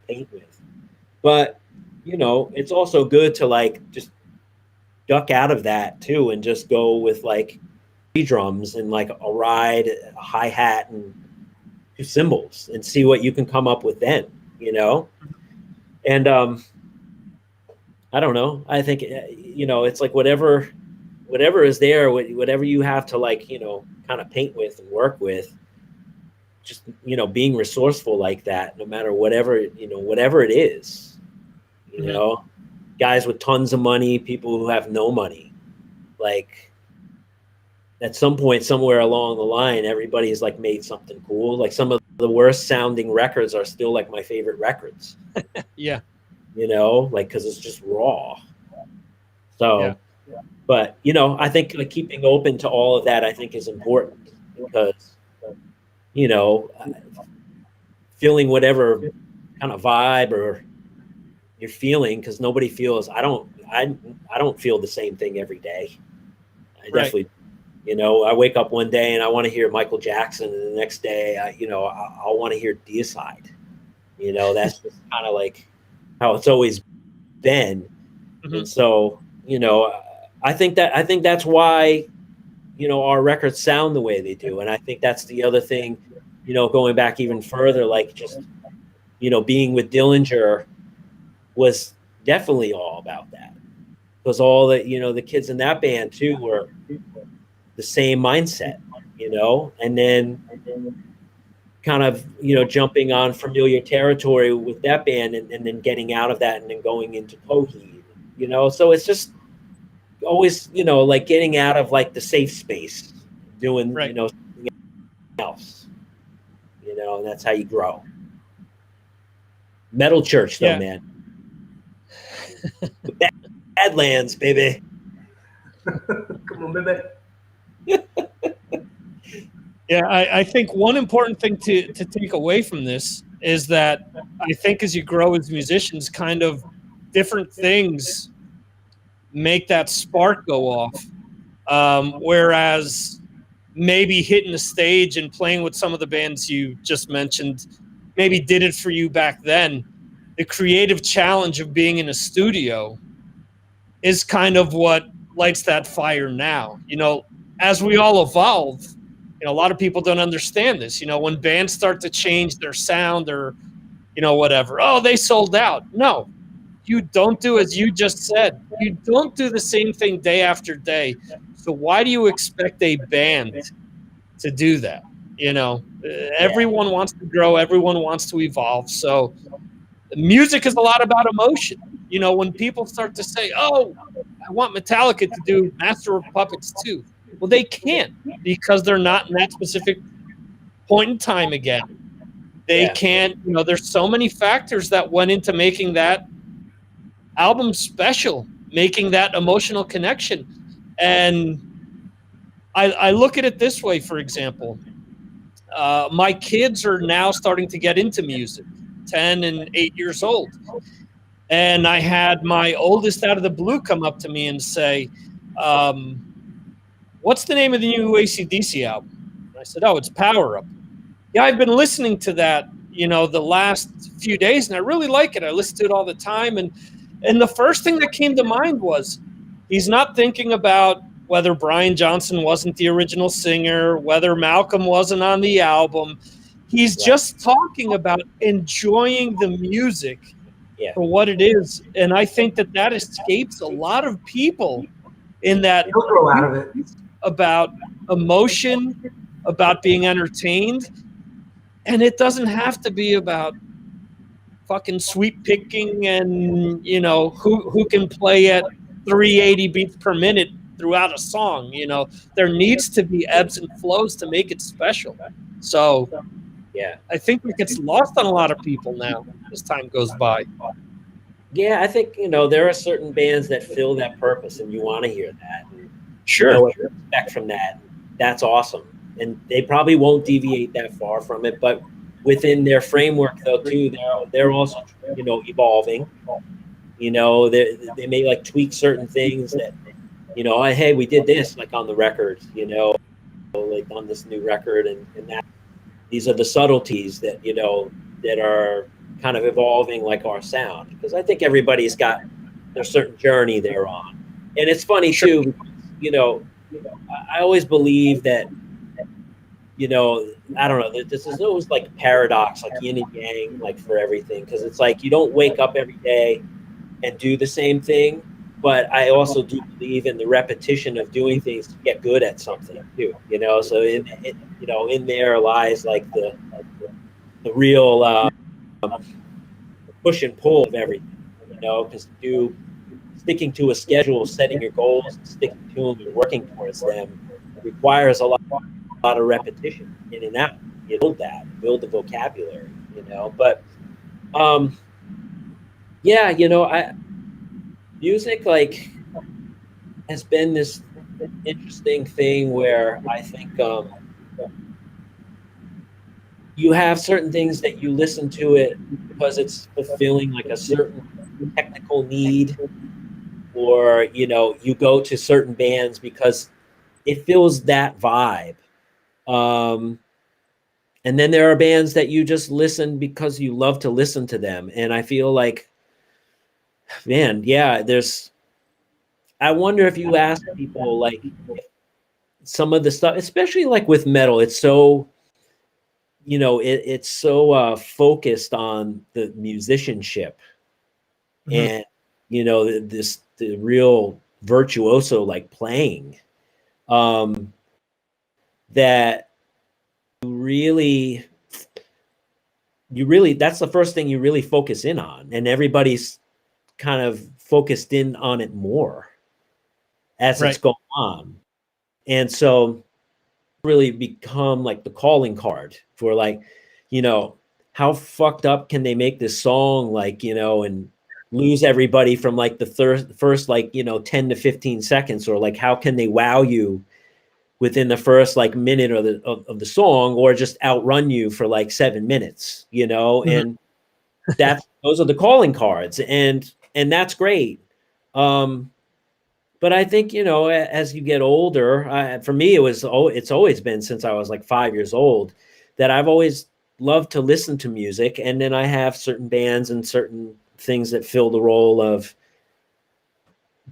Speaker 3: paint with. But, you know, it's also good to like just duck out of that too and just go with like drums and like a ride, a hi-hat, and 2 cymbals, and see what you can come up with then, you know. And I don't know, I think, you know, it's like whatever is there, whatever you have to like, you know, kind of paint with and work with, just, you know, being resourceful like that, no matter whatever it is, you know, guys with tons of money, people who have no money, like, at some point, somewhere along the line, everybody's like made something cool. Like, some of the worst sounding records are still like my favorite records.
Speaker 1: Yeah.
Speaker 3: You know, like, cause it's just raw. So, but, you know, I think like keeping open to all of that, I think, is important, because, you know, feeling whatever kind of vibe or you're feeling, cause nobody feels, I don't feel the same thing every day. I definitely, you know, I wake up one day and I want to hear Michael Jackson, and the next day, I'll want to hear Deicide. You know, that's just kind of like how it's always been. And so, you know, I think that's why, you know, our records sound the way they do. And I think that's the other thing, you know, going back even further, like just, you know, being with Dillinger was definitely all about that, because all the, you know, the kids in that band too were the same mindset, you know, and then kind of, you know, jumping on familiar territory with that band, and then getting out of that and then going into Coheed, you know. So it's just always, you know, like getting out of like the safe space, doing,
Speaker 1: Right.
Speaker 3: you know, something else, you know, and that's how you grow. Metal Church, though,
Speaker 1: Yeah.
Speaker 3: man. Badlands, baby.
Speaker 2: Come on, baby.
Speaker 1: Yeah, I think one important thing to take away from this is that I think as you grow as musicians, kind of different things make that spark go off. Whereas maybe hitting the stage and playing with some of the bands you just mentioned maybe did it for you back then. The creative challenge of being in a studio is kind of what lights that fire now. You know, as we all evolve, you know, a lot of people don't understand this. You know, when bands start to change their sound or, you know, whatever, oh, they sold out. No, you don't do as you just said. You don't do the same thing day after day. So why do you expect a band to do that? You know, everyone wants to grow, everyone wants to evolve. So music is a lot about emotion. You know, when people start to say, oh, I want Metallica to do Master of Puppets too. Well, they can't because they're not in that specific point in time again. They can't, you know, there's so many factors that went into making that album special, making that emotional connection. And I look at it this way, for example. My kids are now starting to get into music, 10 and 8 years old. And I had my oldest out of the blue come up to me and say, what's the name of the new AC/DC album? And I said, oh, it's Power Up. Yeah, I've been listening to that, you know, the last few days, and I really like it. I listen to it all the time. And the first thing that came to mind was he's not thinking about whether Brian Johnson wasn't the original singer, whether Malcolm wasn't on the album. He's just talking about enjoying the music for what it is. And I think that that escapes a lot of people in that
Speaker 2: He'll grow out of it.
Speaker 1: about emotion, about being entertained. And it doesn't have to be about fucking sweep picking and, you know, who can play at 380 beats per minute throughout a song. You know, there needs to be ebbs and flows to make it special. So I think it gets lost on a lot of people now as time goes by.
Speaker 3: Yeah, I think, you know, there are certain bands that fill that purpose, and you want to hear that. And
Speaker 1: sure.
Speaker 3: You know what you expect from that. That's awesome. And they probably won't deviate that far from it, but within their framework, though, too, they're also, you know, evolving. You know, they may like tweak certain things that, you know, hey, we did this like on the record, you know, like on this new record, and that these are the subtleties that, you know, that are kind of evolving like our sound, because I think everybody's got their certain journey they're on. And it's funny too, because, you know, I always believe that, you know, I don't know, this is always like a paradox, like yin and yang, like for everything, because it's like you don't wake up every day and do the same thing, but I also do believe in the repetition of doing things to get good at something too, you know. So you know, in there lies like the real push and pull of everything, you know, because sticking to a schedule, setting your goals, and sticking to them and working towards them requires a lot of repetition in and out. You build the vocabulary, you know. But yeah, you know, music like has been this interesting thing where I think you have certain things that you listen to it because it's fulfilling like a certain technical need, or, you know, you go to certain bands because it fills that vibe. And then there are bands that you just listen because you love to listen to them. And I feel like, man, yeah, I wonder if you ask people like some of the stuff, especially like with metal, it's so, you know, it's so focused on the musicianship. And you know, the real virtuoso like playing, that you really that's the first thing you really focus in on, and everybody's kind of focused in on it more as it's going on. And so really become like the calling card for like, you know, how fucked up can they make this song, like, you know, and lose everybody from like the first like, you know, 10 to 15 seconds, or like how can they wow you within the first like minute of the song, or just outrun you for like 7 minutes, you know. And those are the calling cards, and that's great. But I think, you know, as you get older, for me, it's always been since I was like 5 years old that I've always loved to listen to music. And then I have certain bands and certain things that fill the role of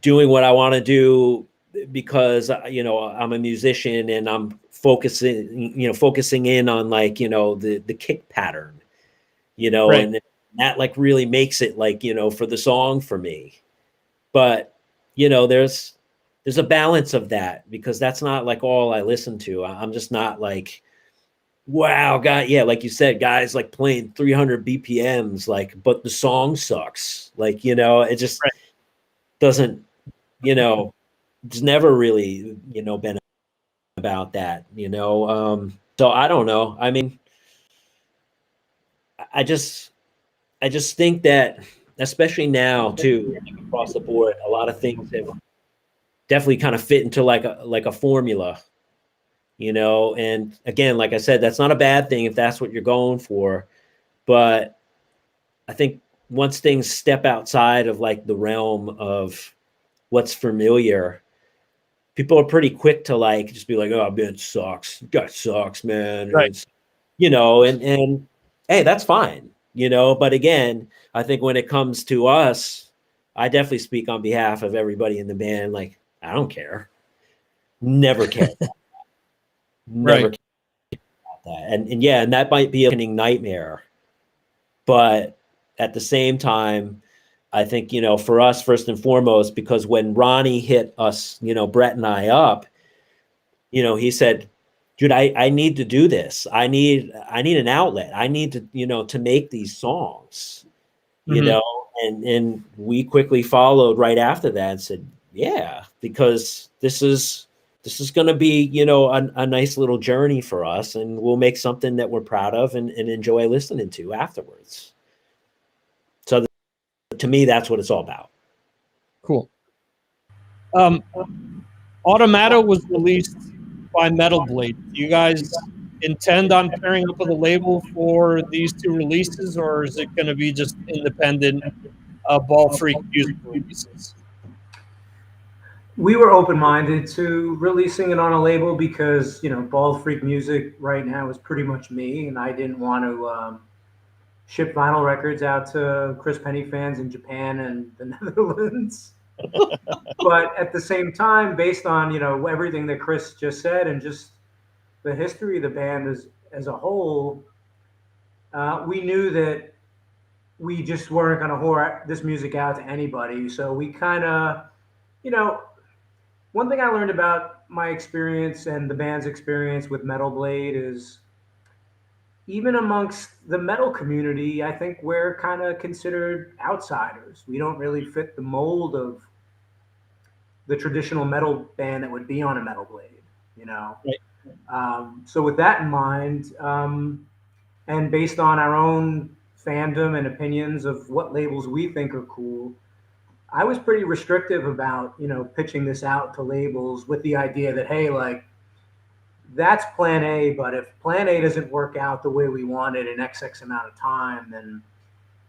Speaker 3: doing what I want to do because, you know, I'm a musician and I'm focusing in on like, you know, the kick pattern, you know, and that like really makes it like, you know, for the song for me. But, you know, there's a balance of that, because that's not like all I listen to. I'm just not like, wow, God, yeah, like you said, guys like playing 300 BPMs, like, but the song sucks. Like, you know, it just doesn't, you know, it's never really, you know, been about that, you know. So I don't know. I mean, I just think that, especially now too, like across the board, a lot of things have definitely kind of fit into like a formula, you know. And again, like I said, that's not a bad thing if that's what you're going for. But I think once things step outside of like the realm of what's familiar, people are pretty quick to like just be like, oh man, it sucks. God sucks, man. It's, you know, and hey, that's fine, you know. But again, I think when it comes to us, I definitely speak on behalf of everybody in the band. Like, I don't care. Never care. Never care about that. And yeah, and that might be a nightmare. But at the same time, I think, you know, for us, first and foremost, because when Ronnie hit us, you know, Brett and I up, you know, he said, dude, I need to do this. I need an outlet. I need to, you know, to make these songs, you know. And we quickly followed right after that and said, yeah, because this is going to be, you know, a nice little journey for us, and we'll make something that we're proud of and enjoy listening to afterwards. So to me, that's what it's all about.
Speaker 1: Cool. Automata was released by Metal Blade. Do you guys intend on pairing up with a label for these two releases, or is it going to be just independent Ball Freak music releases?
Speaker 2: We were open-minded to releasing it on a label because, you know, Ball Freak Music right now is pretty much me, and I didn't want to ship vinyl records out to Chris Pennie fans in Japan and the Netherlands. But at the same time, based on, you know, everything that Chris just said and just the history of the band as a whole, we knew that we just weren't going to whore this music out to anybody. So we kind of, you know, one thing I learned about my experience and the band's experience with Metal Blade is, even amongst the metal community, I think we're kind of considered outsiders. We don't really fit the mold of the traditional metal band that would be on a Metal Blade, you know? So with that in mind, and based on our own fandom and opinions of what labels we think are cool, I was pretty restrictive about, you know, pitching this out to labels with the idea that, hey, like, that's plan A, but if plan A doesn't work out the way we wanted in XX amount of time, then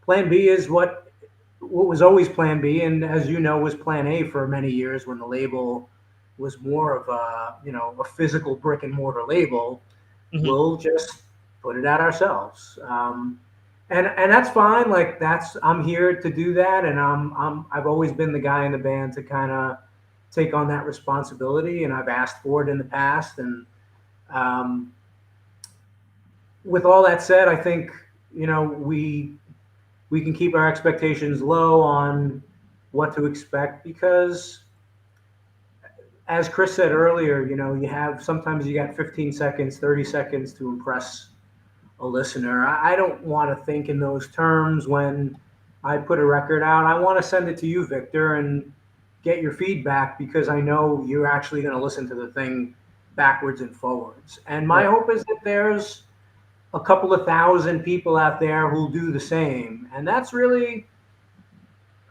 Speaker 2: plan B is what was always plan B, and as you know, was plan A for many years when the label was more of a, you know, a physical brick and mortar label. We'll just put it out ourselves. And that's fine. Like, I'm here to do that, and I've always been the guy in the band to kind of take on that responsibility, and I've asked for it in the past. And with all that said, I think, you know, we can keep our expectations low on what to expect because, as Chris said earlier, you have sometimes you got 15 seconds, 30 seconds to impress a listener. I don't want to think in those terms when I put a record out. I want to send it to you, Victor, and get your feedback because I know you're actually going to listen to the thing backwards and forwards. And my hope is that there's a couple of thousand people out there who'll do the same. And that's really,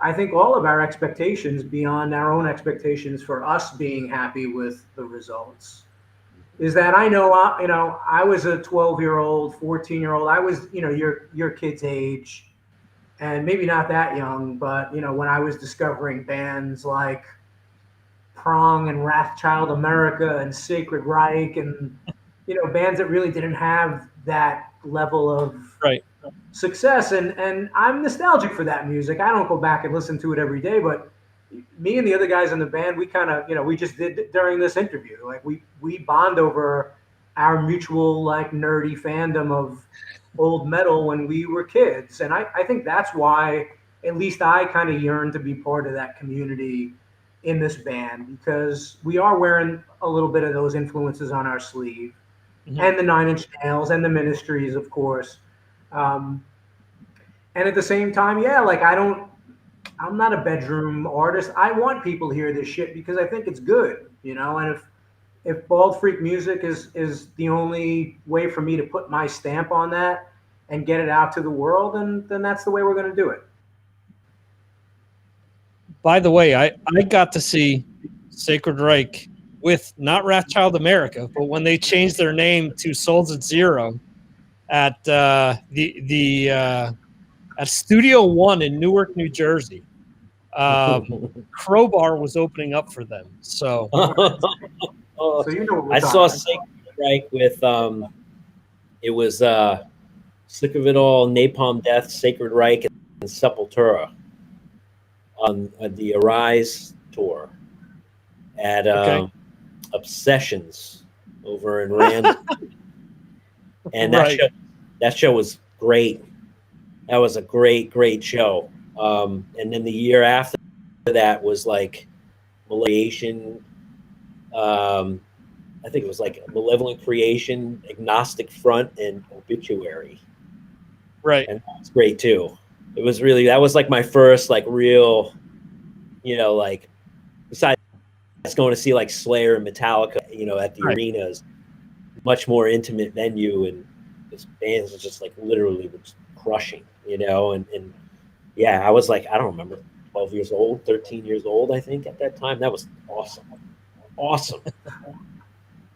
Speaker 2: I think, all of our expectations beyond our own expectations for us being happy with the results. Is that I know, I was a 12-year-old, 14-year-old. I was, your kid's age, and maybe not that young, but when I was discovering bands like Prong and Wrathchild America and Sacred Reich, and bands that really didn't have that level of
Speaker 1: Right.
Speaker 2: success. And I'm nostalgic for that music. I don't go back and listen to it every day, but me and the other guys in the band, we kind of, we just did during this interview. Like we bond over our mutual like nerdy fandom of old metal when we were kids. And I think that's why at least I kind of yearn to be part of that community in this band, because we are wearing a little bit of those influences on our sleeve, and the Nine Inch Nails and the Ministries, of course. And at the same time, yeah, like I'm not a bedroom artist. I want people to hear this shit because I think it's good, and if Bald Freak music is the only way for me to put my stamp on that and get it out to the world, then that's the way we're going to do it.
Speaker 1: By the way, I got to see Sacred Reich with not Wrathchild America, but when they changed their name to Souls at Zero at at Studio One in Newark, New Jersey. Crowbar was opening up for them. So,
Speaker 2: so
Speaker 3: I saw Sacred Reich with it was Sick of It All, Napalm Death, Sacred Reich, and Sepultura on the Arise tour at Obsessions over in Randall. And that show was great. That was a great show. And then the year after that was like Maleation. I think it was like Malevolent Creation, Agnostic Front, and Obituary.
Speaker 1: Right.
Speaker 3: And that was great too. It was really, that was like my first like real, like besides going to see like Slayer and Metallica, at the arenas, much more intimate venue, and this bands was just like literally was crushing, and yeah, I was like, I don't remember, 12 years old, 13 years old, I think at that time. That was awesome.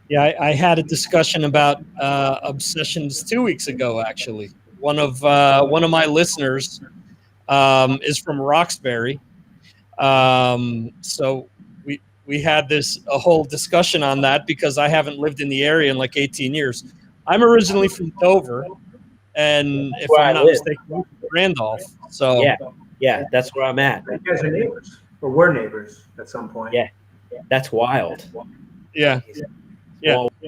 Speaker 1: Yeah, I had a discussion about Obsessions 2 weeks ago. Actually, one of my listeners is from Roxbury, so we had a whole discussion on that because I haven't lived in the area in like 18 years. I'm originally from Dover, and if I'm not mistaken, Randolph. So
Speaker 3: yeah, that's where I'm at.
Speaker 2: You guys are neighbors, or were neighbors at some point.
Speaker 3: Yeah, that's wild.
Speaker 1: Yeah.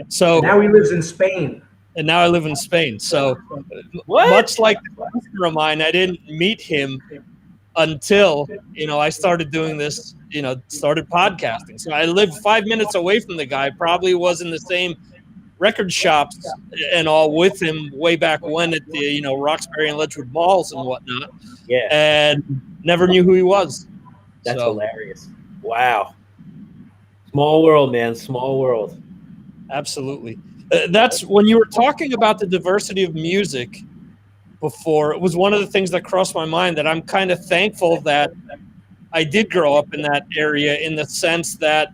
Speaker 1: So
Speaker 2: now he lives in Spain.
Speaker 1: And now I live in Spain. So much like the customer of mine, I didn't meet him until, I started doing this, started podcasting. So I lived 5 minutes away from the guy, probably was in the same record shops and all with him way back when at the, Roxbury and Ledgewood malls and whatnot.
Speaker 3: Yeah.
Speaker 1: And never knew who he was.
Speaker 3: That's hilarious. Wow. Small world, man. Small world.
Speaker 1: Absolutely. That's when you were talking about the diversity of music before. It was one of the things that crossed my mind, that I'm kind of thankful that I did grow up in that area, in the sense that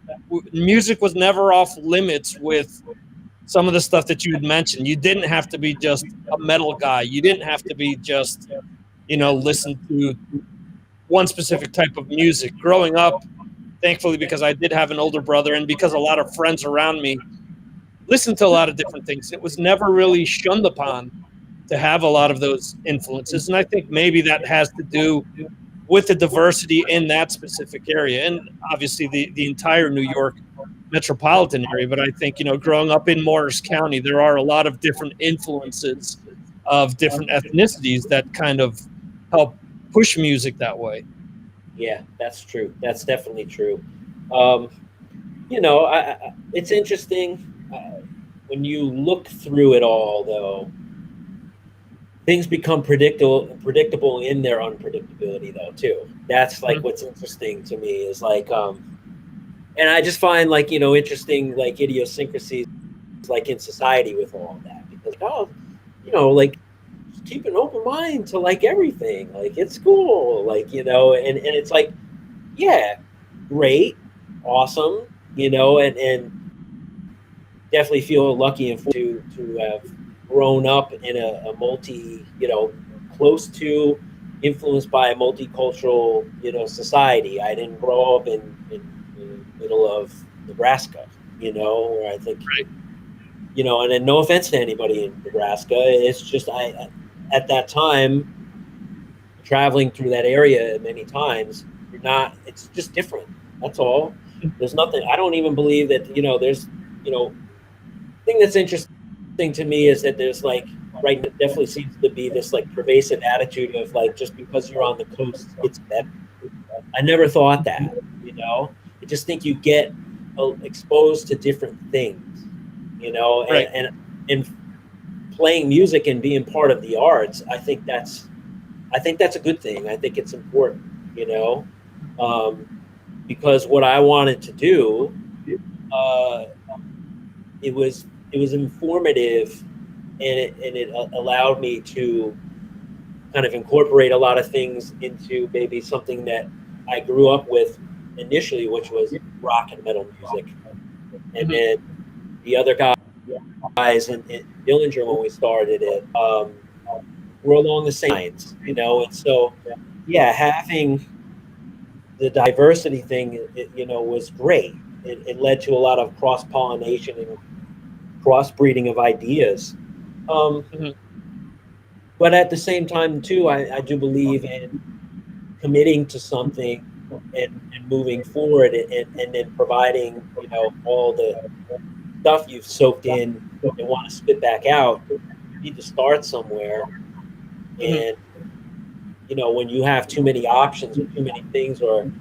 Speaker 1: music was never off limits with some of the stuff that you had mentioned. You didn't have to be just a metal guy. You didn't have to be just, listen to one specific type of music. Growing up, thankfully, because I did have an older brother and because a lot of friends around me listened to a lot of different things, it was never really shunned upon to have a lot of those influences. And I think maybe that has to do with the diversity in that specific area, and obviously the entire New York metropolitan area. But I think, growing up in Morris County, there are a lot of different influences of different ethnicities that kind of help push music that way.
Speaker 3: Yeah, that's true. That's definitely true. It's interesting when you look through it all, though. Things become predictable in their unpredictability, though, too. That's like what's interesting to me is like, and I just find like interesting like idiosyncrasies like in society with all of that because like just keep an open mind to like everything, like it's cool, like and it's like yeah, great, awesome, and definitely feel lucky and to have grown up in a multi, close to, influenced by a multicultural, society. I didn't grow up in the middle of Nebraska, where I think, and then no offense to anybody in Nebraska, it's just at that time, traveling through that area many times, it's just different. That's all. There's nothing. I don't even believe that there's thing that's interesting to me is that there's like right now definitely seems to be this like pervasive attitude of like just because you're on the coast it's better. I never thought that. I just think you get exposed to different things,
Speaker 1: Right.
Speaker 3: and playing music and being part of the arts. I think that's a good thing. I think it's important, because what I wanted to do, uh, it was informative, and it allowed me to kind of incorporate a lot of things into maybe something that I grew up with initially, which was rock and metal music, and then the other guys in Dillinger when we started it were along the same lines, and so yeah, having the diversity thing, was great. It led to a lot of cross pollination and crossbreeding of ideas. Um, but at the same time, too, I do believe in committing to something and moving forward and then providing, all the stuff you've soaked in and want to spit back out. You need to start somewhere. And, when you have too many options or too many things or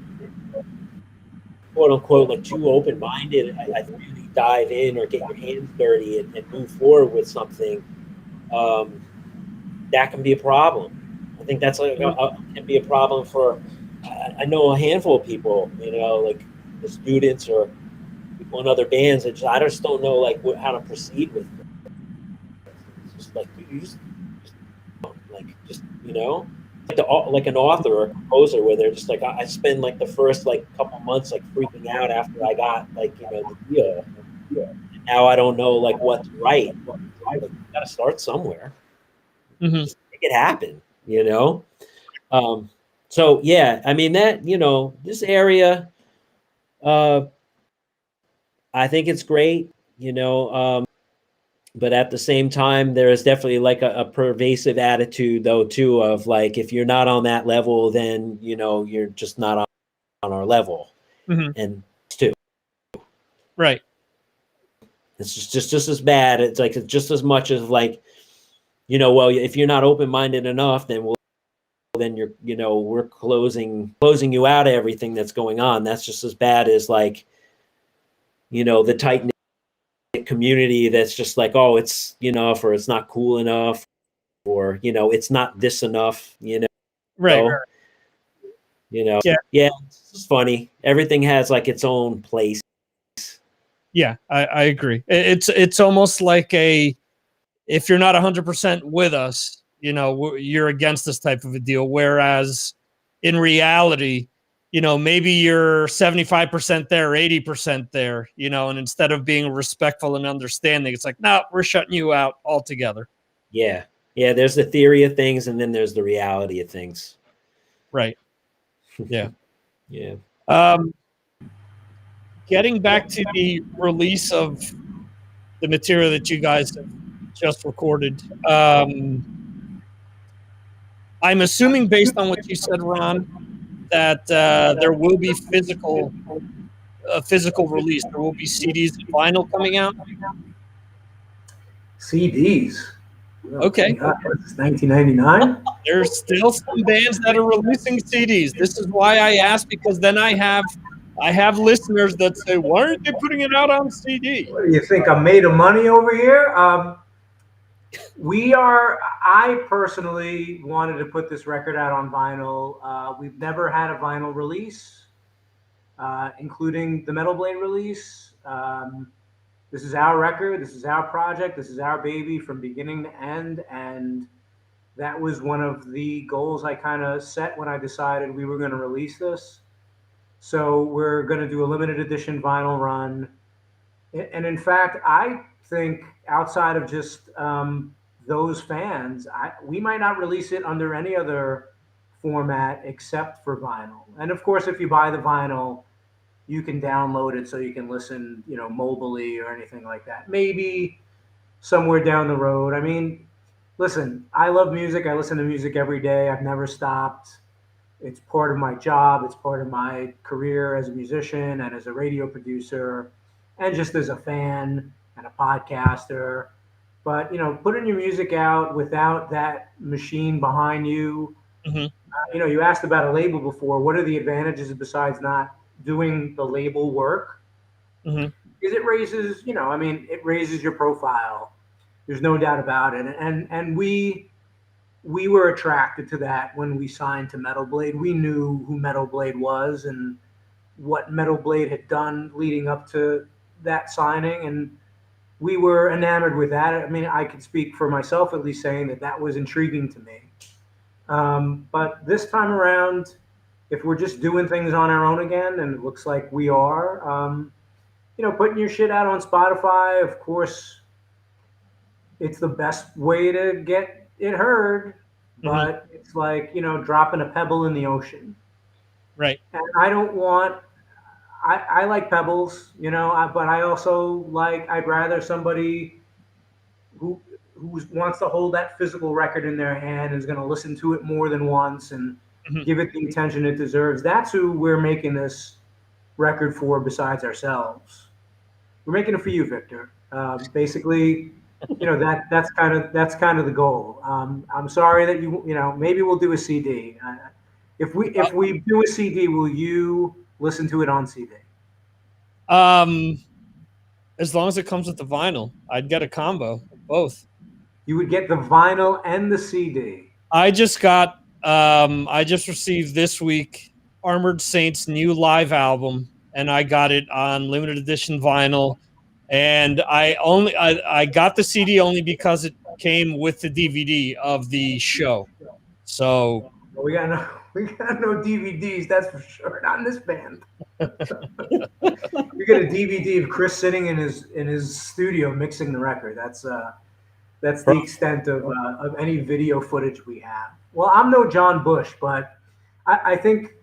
Speaker 3: quote unquote like too open minded, I really dive in or get your hands dirty and move forward with something. That can be a problem. I think that's like can be a problem for. I know a handful of people, like the students or people in other bands. I just don't know like how to proceed with it. It's just like you just like just like an author or a composer where they're just like I spend like the first like couple months like freaking out after I got like the deal. And now I don't know like what to write. Like, you got to start somewhere. Just make it happen. So yeah, I mean that this area, I think it's great. But at the same time, there is definitely like a pervasive attitude though too of like if you're not on that level, then you're just not on our level, and too
Speaker 1: Right.
Speaker 3: it's just as bad. It's like just as much as like well, if you're not open-minded enough, then you're we're closing you out of everything that's going on. That's just as bad as like the tight knit community that's just like, oh, it's or it's not cool enough, or it's not this enough,
Speaker 1: Right.
Speaker 3: Yeah, it's just funny. Everything has like its own place.
Speaker 1: Yeah, I agree. It's almost like if you're not 100% with us, you're against this type of a deal. Whereas in reality, maybe you're 75% there, 80% there, and instead of being respectful and understanding, it's like, no, we're shutting you out altogether.
Speaker 3: Yeah. Yeah. There's the theory of things, and then there's the reality of things.
Speaker 1: Right. Yeah.
Speaker 3: Yeah.
Speaker 1: Getting back to the release of the material that you guys have just recorded, I'm assuming based on what you said, Ron, that there will be physical release. There will be CDs and vinyl coming out.
Speaker 2: CDs.
Speaker 1: Okay.
Speaker 2: God, it's 1999.
Speaker 1: There's still some bands that are releasing CDs. This is why I asked, because then I have listeners that say, why aren't they putting it out on CD?
Speaker 2: What do you think? I'm made of money over here. I personally wanted to put this record out on vinyl. We've never had a vinyl release, including the Metal Blade release. This is our record. This is our project. This is our baby from beginning to end. And that was one of the goals I kind of set when I decided we were going to release this. So we're going to do a limited edition vinyl run. And in fact, I think outside of just those fans, we might not release it under any other format except for vinyl. And of course, if you buy the vinyl, you can download it so you can listen, mobilely or anything like that. Maybe somewhere down the road. I mean, listen, I love music. I listen to music every day. I've never stopped. It's part of my job. It's part of my career as a musician and as a radio producer and just as a fan and a podcaster. But, putting your music out without that machine behind you, you asked about a label before. What are the advantages besides not doing the label work? Is it raises, it raises your profile. There's no doubt about it. And we were attracted to that when we signed to Metal Blade. We knew who Metal Blade was and what Metal Blade had done leading up to that signing, and we were enamored with that. I mean, I could speak for myself, at least, saying that was intriguing to me. But this time around, if we're just doing things on our own again, and it looks like we are, putting your shit out on Spotify, of course, it's the best way to get it heard, but it's like, dropping a pebble in the ocean.
Speaker 1: Right.
Speaker 2: And I don't want, I like pebbles, but I also I'd rather somebody who wants to hold that physical record in their hand, is going to listen to it more than once and give it the attention it deserves. That's who we're making this record for besides ourselves. We're making it for you, Victor. Basically, that's kind of the goal. I'm sorry that maybe we'll do a CD. If we do a CD, will you listen to it on CD?
Speaker 1: As long as it comes with the vinyl, I'd get a combo of both.
Speaker 2: You would get the vinyl and the CD.
Speaker 1: I just received this week Armored Saint's new live album, and I got it on limited edition vinyl. And I got the CD only because it came with the DVD of the show. So
Speaker 2: we got no DVDs, that's for sure. Not in this band. We get a DVD of Chris sitting in his studio mixing the record. That's the extent of any video footage we have. Well, I'm no John Bush, but I think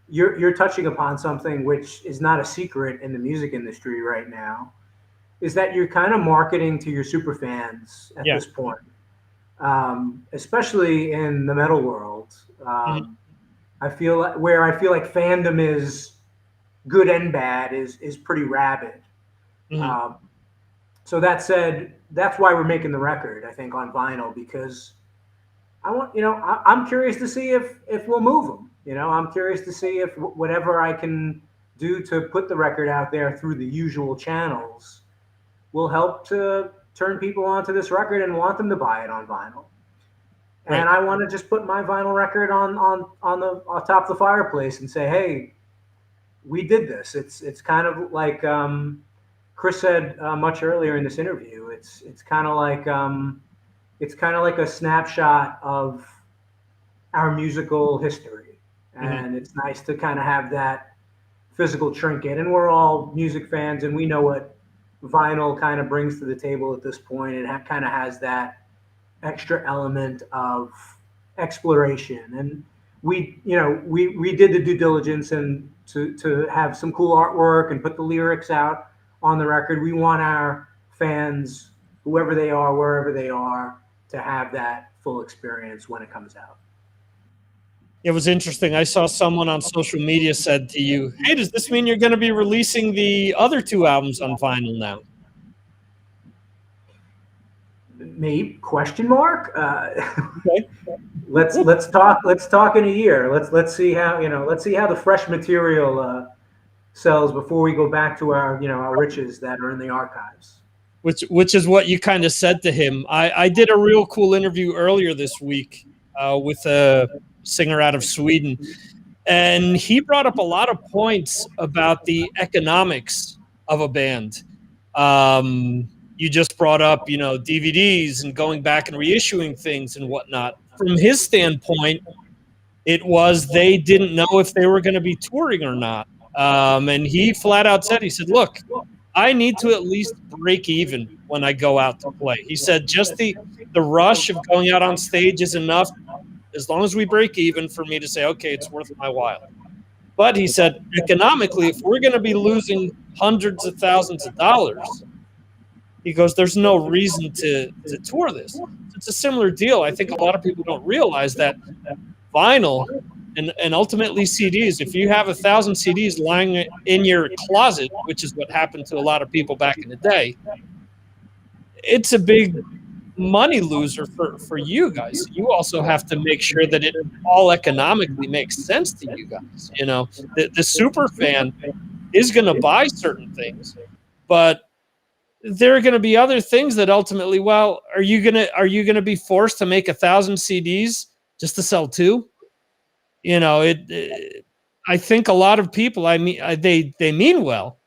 Speaker 2: you're touching upon something which is not a secret in the music industry right now, is that you're kind of marketing to your super fans at this point, especially in the metal world. I feel like fandom is good and bad is pretty rabid. So that said, that's why we're making the record, I think, on vinyl, because I'm curious to see if we'll move them. I'm curious to see if whatever I can do to put the record out there through the usual channels will help to turn people onto this record and want them to buy it on vinyl. Right. And I want to just put my vinyl record on top of the fireplace and say, hey, we did this. It's kind of like Chris said much earlier in this interview. It's kind of like a snapshot of our musical history, and it's nice to kind of have that physical trinket. And we're all music fans, and we know what vinyl kind of brings to the table at this point. It kind of has that extra element of exploration, and we did the due diligence and to have some cool artwork and put the lyrics out on the record. We want our fans, whoever they are, wherever they are, to have that full experience when it comes out.
Speaker 1: It was interesting. I saw someone on social media said to you, hey, does this mean you're going to be releasing the other two albums on vinyl now?
Speaker 2: Maybe question mark.
Speaker 1: Okay.
Speaker 2: Let's talk in a year. Let's see how the fresh material sells before we go back to our riches that are in the archives.
Speaker 1: Which is what you kind of said to him. I did a real cool interview earlier this week with a singer out of Sweden, and he brought up a lot of points about the economics of a band. You just brought up, DVDs and going back and reissuing things and whatnot. From his standpoint, it was they didn't know if they were going to be touring or not. And he flat out said, he said, look, I need to at least break even when I go out to play. He said, just the rush of going out on stage is enough, as long as we break even, for me to say, okay, it's worth my while. But he said, economically, if we're going to be losing hundreds of thousands of dollars, he goes, there's no reason to tour this. It's a similar deal. I think a lot of people don't realize that vinyl and ultimately CDs, if you have 1,000 CDs lying in your closet, which is what happened to a lot of people back in the day, it's a big money loser for you guys. You also have to make sure that it all economically makes sense to you guys. The super fan is going to buy certain things, but there are going to be other things that ultimately, well, are you going to be forced to make 1,000 CDs just to sell 2? I think a lot of people, they mean well,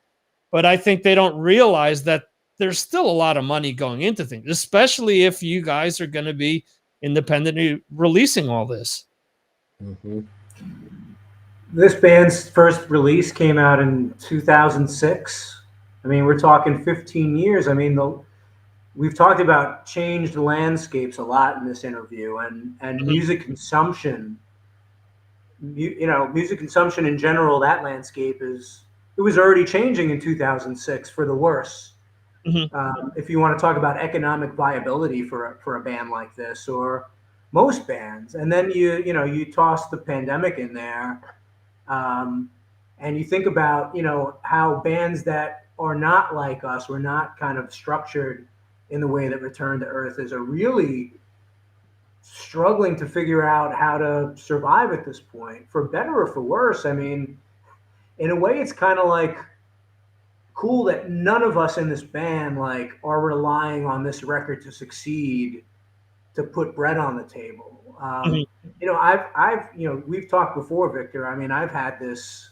Speaker 1: but I think they don't realize that there's still a lot of money going into things, especially if you guys are going to be independently releasing all this.
Speaker 3: Mm-hmm.
Speaker 2: This band's first release came out in 2006. I mean, we're talking 15 years. I mean, we've talked about changed landscapes a lot in this interview, and music consumption. Music consumption in general, that landscape it was already changing in 2006 for the worse.
Speaker 1: Mm-hmm.
Speaker 2: If you want to talk about economic viability for a band like this, or most bands, and then you toss the pandemic in there, and you think about how bands that are not like us, were not kind of structured in the way that Return to Earth is, are really struggling to figure out how to survive at this point, for better or for worse. I mean, in a way, it's kind of like cool that none of us in this band are relying on this record to succeed, to put bread on the table. We've talked before, Victor. I mean, I've had this,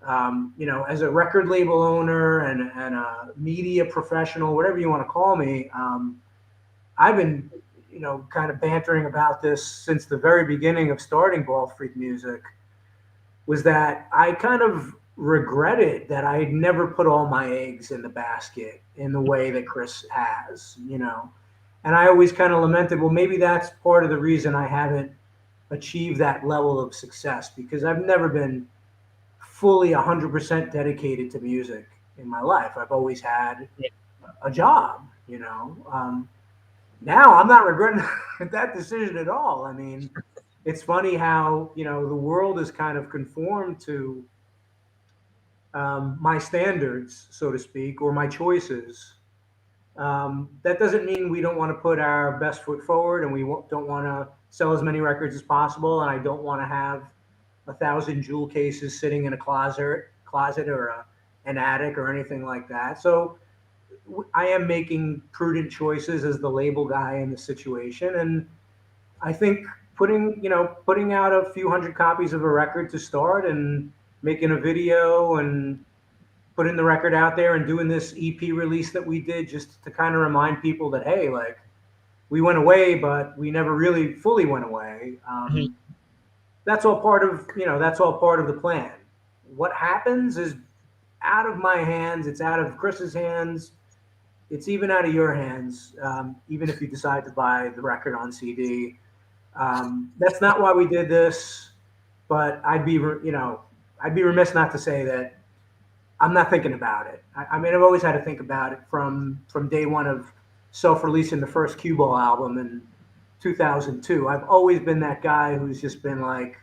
Speaker 2: as a record label owner and a media professional, whatever you want to call me. I've been kind of bantering about this since the very beginning of starting Bald Freak Music, was that I kind of regretted that I had never put all my eggs in the basket in the way that Chris has, and I always kind of lamented, well, maybe that's part of the reason I haven't achieved that level of success, because I've never been fully 100% dedicated to music in my life. I've always had a job, now I'm not regretting that decision at all. I mean, it's funny how, the world is kind of conformed to my standards, so to speak, or my choices. That doesn't mean we don't want to put our best foot forward, and we don't want to sell as many records as possible. And I don't want to have 1,000 jewel cases sitting in a closet or an attic or anything like that. So I am making prudent choices as the label guy in the situation, and I think putting out a few hundred copies of a record to start, and making a video and putting the record out there and doing this EP release that we did, just to kind of remind people that, hey, we went away, but we never really fully went away. That's all part of the plan. What happens is out of my hands. It's out of Chris's hands. It's even out of your hands, even if you decide to buy the record on CD. That's not why we did this, but I'd be remiss not to say that I'm not thinking about it. I mean, I've always had to think about it from day one of self-releasing the first Cue Ball album in 2002. I've always been that guy who's just been like,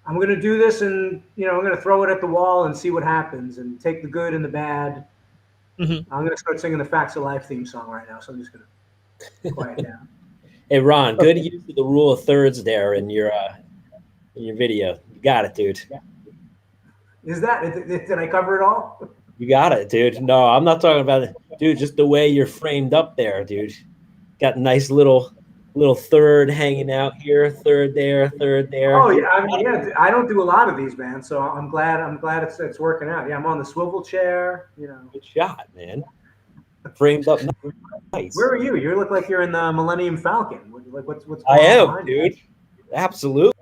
Speaker 2: I'm going to do this, and I'm going to throw it at the wall and see what happens, and take the good and the bad. I'm going to start singing the Facts of Life theme song right now, so I'm just going to. quiet down.
Speaker 3: Hey, Ron, good use of the rule of thirds there in your video. You got it, dude.
Speaker 2: Is that, did I cover it all?
Speaker 3: You got it, dude. No, I'm not talking about it, dude. Just the way you're framed up there, dude. Got a nice little third hanging out here, third there, third there.
Speaker 2: Oh yeah, I mean, yeah, I don't do a lot of these, man. So I'm glad it's working out. Yeah, I'm on the swivel chair. You know,
Speaker 3: Good shot, man. Framed up nice.
Speaker 2: Where are you? You look like you're in the Millennium Falcon. Like what's going
Speaker 3: I am,
Speaker 2: on
Speaker 3: dude. Absolutely.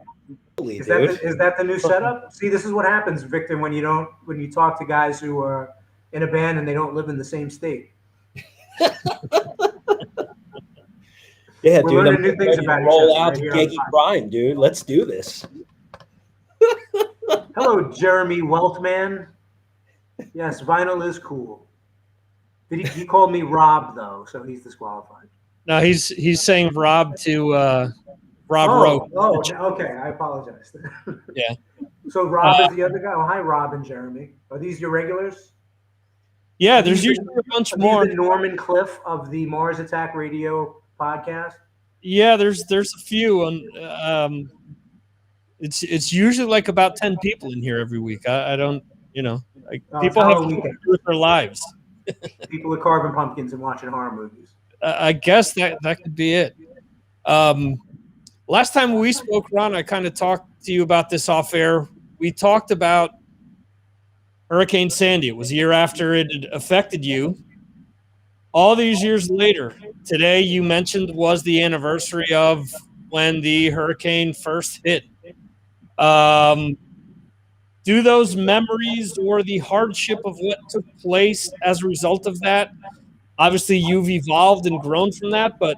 Speaker 2: Is that the new setup? See, this is what happens, Victor, when you talk to guys who are in a band and they don't live in the same state.
Speaker 3: Yeah,
Speaker 2: We're
Speaker 3: dude.
Speaker 2: learning new things about each
Speaker 3: roll
Speaker 2: other
Speaker 3: out
Speaker 2: right
Speaker 3: to
Speaker 2: here on the
Speaker 3: Giggy
Speaker 2: podcast.
Speaker 3: Prime, dude. Let's do this.
Speaker 2: Hello, Jeremy Weltman. Yes, vinyl is cool. He called me Rob though, so he's disqualified.
Speaker 1: No, he's saying Rob to Rob Rowe.
Speaker 2: Oh, okay. I apologize.
Speaker 1: Yeah.
Speaker 2: So Rob is the other guy. Oh, hi, Rob and Jeremy. Are these your regulars?
Speaker 1: Yeah, there's usually a bunch more.
Speaker 2: The Norman Cliff of the Mars Attack Radio podcast.
Speaker 1: Yeah, there's a few, and it's usually like about 10 people in here every week. I don't, like people have to do with their lives.
Speaker 2: People are carving pumpkins and watching horror movies.
Speaker 1: I guess that could be it. Last time we spoke, Ron, I kind of talked to you about this off air. We talked about Hurricane Sandy. It was a year after it had affected you. All these years later, today you mentioned was the anniversary of when the hurricane first hit. Do those memories or the hardship of what took place as a result of that, obviously you've evolved and grown from that, but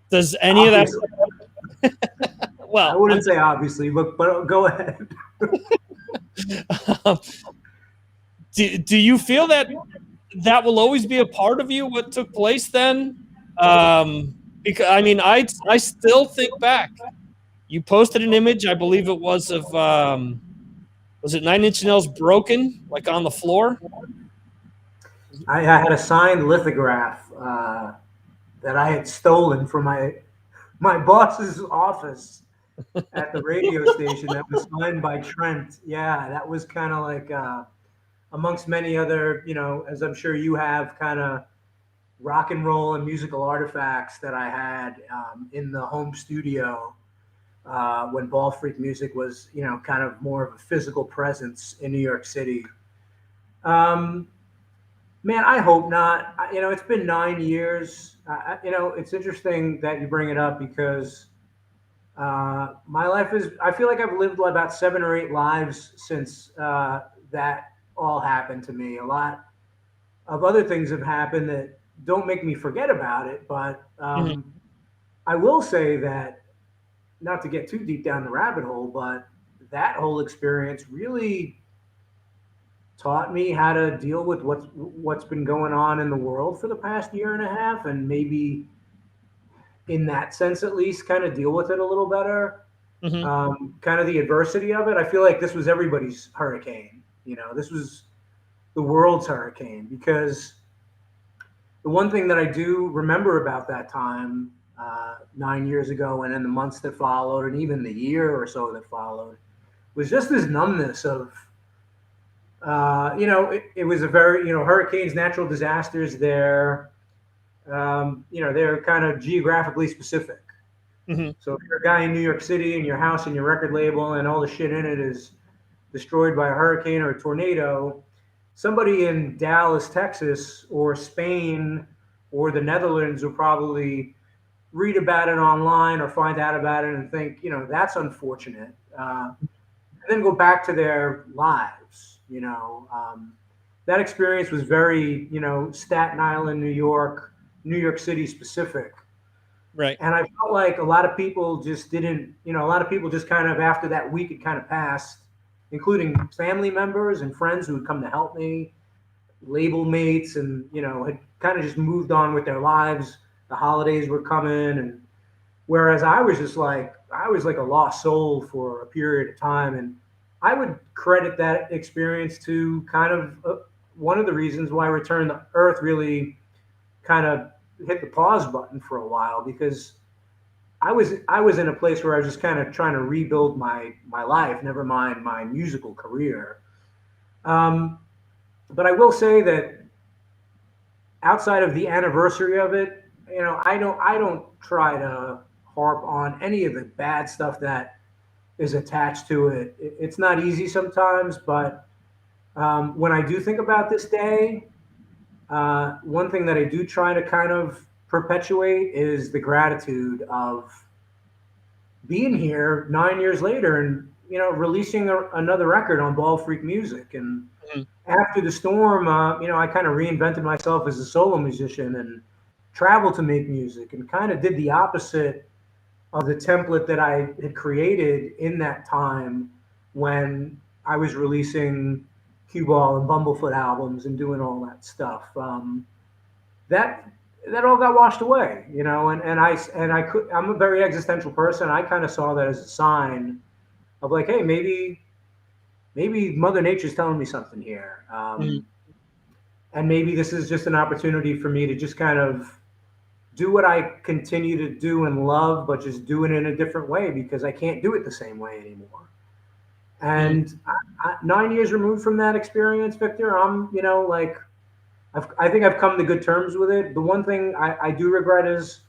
Speaker 1: does any of that... Well,
Speaker 2: I wouldn't say obviously, but go ahead.
Speaker 1: Do you feel that will always be a part of you, what took place then? Because I mean, I still think back. You posted an image, I believe it was of was it 9 Inch Nails Broken, like on the floor?
Speaker 2: I had a signed lithograph that I had stolen from my boss's office at the radio station that was signed by Trent. Yeah, that was kind of like amongst many other, as I'm sure you have, kind of rock and roll and musical artifacts that I had in the home studio when Ball Freak Music was, kind of more of a physical presence in New York City. Man, I hope not. It's been 9 years. It's interesting that you bring it up because my life I feel like I've lived about 7 or 8 lives since that all happened to me. A lot of other things have happened that don't make me forget about it. But I will say that, not to get too deep down the rabbit hole, but that whole experience really taught me how to deal with what's been going on in the world for the past year and a half, and maybe in that sense, at least, kind of deal with it a little better. Kind of the adversity of it. I feel like this was everybody's hurricane. This was the world's hurricane, because the one thing that I do remember about that time, 9 years ago, and in the months that followed, and even the year or so that followed, was just this numbness of, it was a very, hurricanes, natural disasters, they're kind of geographically specific. So if you're a guy in New York City and your house and your record label and all the shit in it is destroyed by a hurricane or a tornado, somebody in Dallas, Texas, or Spain, or the Netherlands will probably read about it online or find out about it and think, that's unfortunate. And then go back to their lives. That experience was very, Staten Island, New York City specific.
Speaker 1: Right.
Speaker 2: And I felt like a lot of people just didn't, a lot of people just kind of, after that week had kind of passed, including family members and friends who had come to help me, label mates, and, had kind of just moved on with their lives. The holidays were coming. And whereas I was like a lost soul for a period of time. And I would credit that experience to kind of one of the reasons why Return to Earth really kind of hit the pause button for a while because I was in a place where I was just kind of trying to rebuild my life, never mind my musical career. But I will say that outside of the anniversary of it, I don't try to harp on any of the bad stuff that is attached to it. It's not easy sometimes, but when I do think about this day, one thing that I do try to kind of perpetuate is the gratitude of being here 9 years later and releasing another record on Ball Freak Music. And after the storm, I kind of reinvented myself as a solo musician and traveled to make music and kind of did the opposite of the template that I had created in that time when I was releasing Cue Ball and Bumblefoot albums and doing all that stuff. That all got washed away, and I'm a very existential person. I kind of saw that as a sign of like, hey, maybe Mother Nature's telling me something here. And maybe this is just an opportunity for me to just kind of do what I continue to do and love, but just do it in a different way because I can't do it the same way anymore. And 9 years removed from that experience, Victor, I think I've come to good terms with it. The one thing I do regret is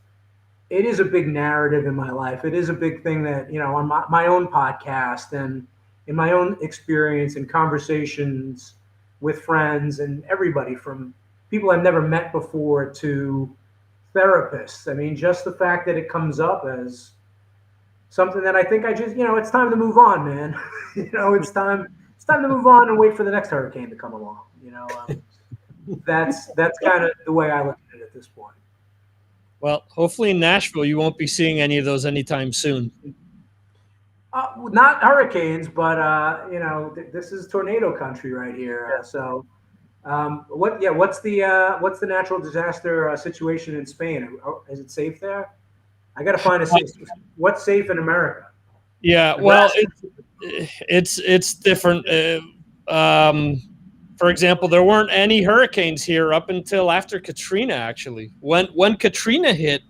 Speaker 2: it is a big narrative in my life. It is a big thing that, on my own podcast and in my own experience and conversations with friends and everybody from people I've never met before to therapists. I mean, just the fact that it comes up as something that I think I just, it's time to move on, man. It's time to move on and wait for the next hurricane to come along. That's kind of the way I look at it at this point.
Speaker 1: Well, hopefully in Nashville, you won't be seeing any of those anytime soon.
Speaker 2: Not hurricanes, but this is tornado country right here. So, what's the natural disaster situation in Spain? Is it safe there? I got to find what's safe in America.
Speaker 1: Yeah, well, it's different. For example, there weren't any hurricanes here up until after Katrina. Actually, when Katrina hit,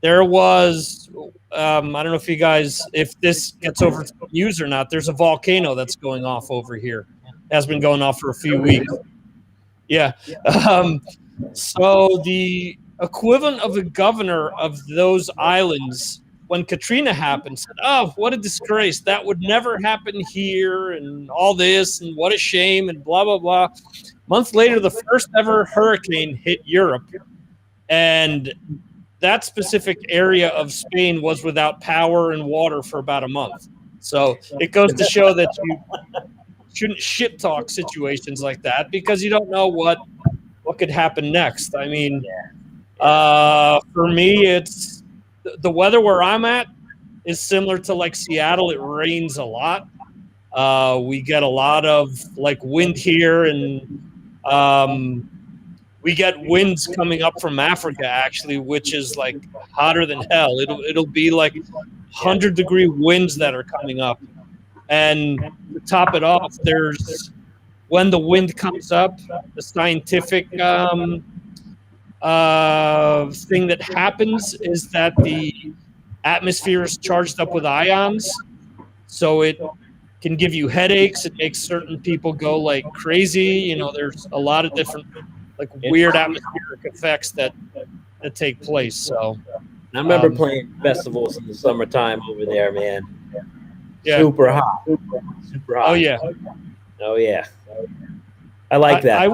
Speaker 1: there was I don't know if this gets over to the news or not. There's a volcano that's going off over here. It has been going off for a few weeks. Yeah. So the equivalent of the governor of those islands, when Katrina happened, said, "Oh, what a disgrace. That would never happen here and all this and what a shame and blah, blah, blah." Months later, the first ever hurricane hit Europe. And that specific area of Spain was without power and water for about a month. So it goes to show that you shouldn't shit talk situations like that because you don't know what could happen next. I mean, for me, it's the weather where I'm at is similar to like Seattle. It rains a lot. We get a lot of like wind here, and we get winds coming up from Africa actually, which is like hotter than hell. It'll be like 100-degree winds that are coming up. And to top it off, when the wind comes up, the scientific thing that happens is that the atmosphere is charged up with ions, so it can give you headaches. It makes certain people go like crazy. There's a lot of different like weird atmospheric effects that take place. So
Speaker 3: I remember playing festivals in the summertime over there, man.
Speaker 1: Yeah.
Speaker 3: Super hot. Super hot.
Speaker 1: Oh yeah.
Speaker 3: Oh yeah. I like that.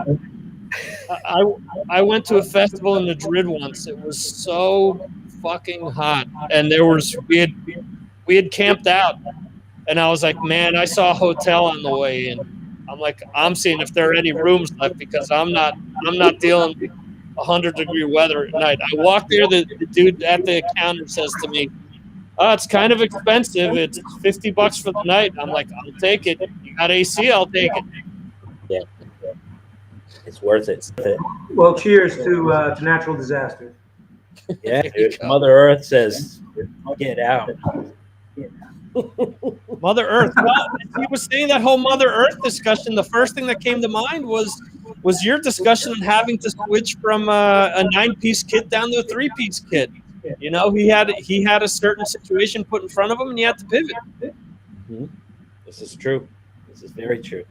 Speaker 1: I went to a festival in Madrid once. It was so fucking hot, and we had camped out, and I was like, man, I saw a hotel on the way in. I'm like, I'm seeing if there are any rooms left because I'm not dealing with 100-degree weather at night. I walked there. The dude at the counter says to me, "Oh, it's kind of expensive. It's $50 for the night." I'm like, I'll take it. You got AC? I'll take it.
Speaker 3: Yeah, it's worth it.
Speaker 2: Well, cheers to natural disaster.
Speaker 3: Yeah, dude. Mother Earth says, "Get out."
Speaker 1: Mother Earth. Well, he was saying that whole Mother Earth discussion. The first thing that came to mind was was your discussion on having to switch from a 9-piece kit down to a 3-piece kit. You know, he had a certain situation put in front of him, and he had to pivot.
Speaker 3: Mm-hmm. This is true. This is very true.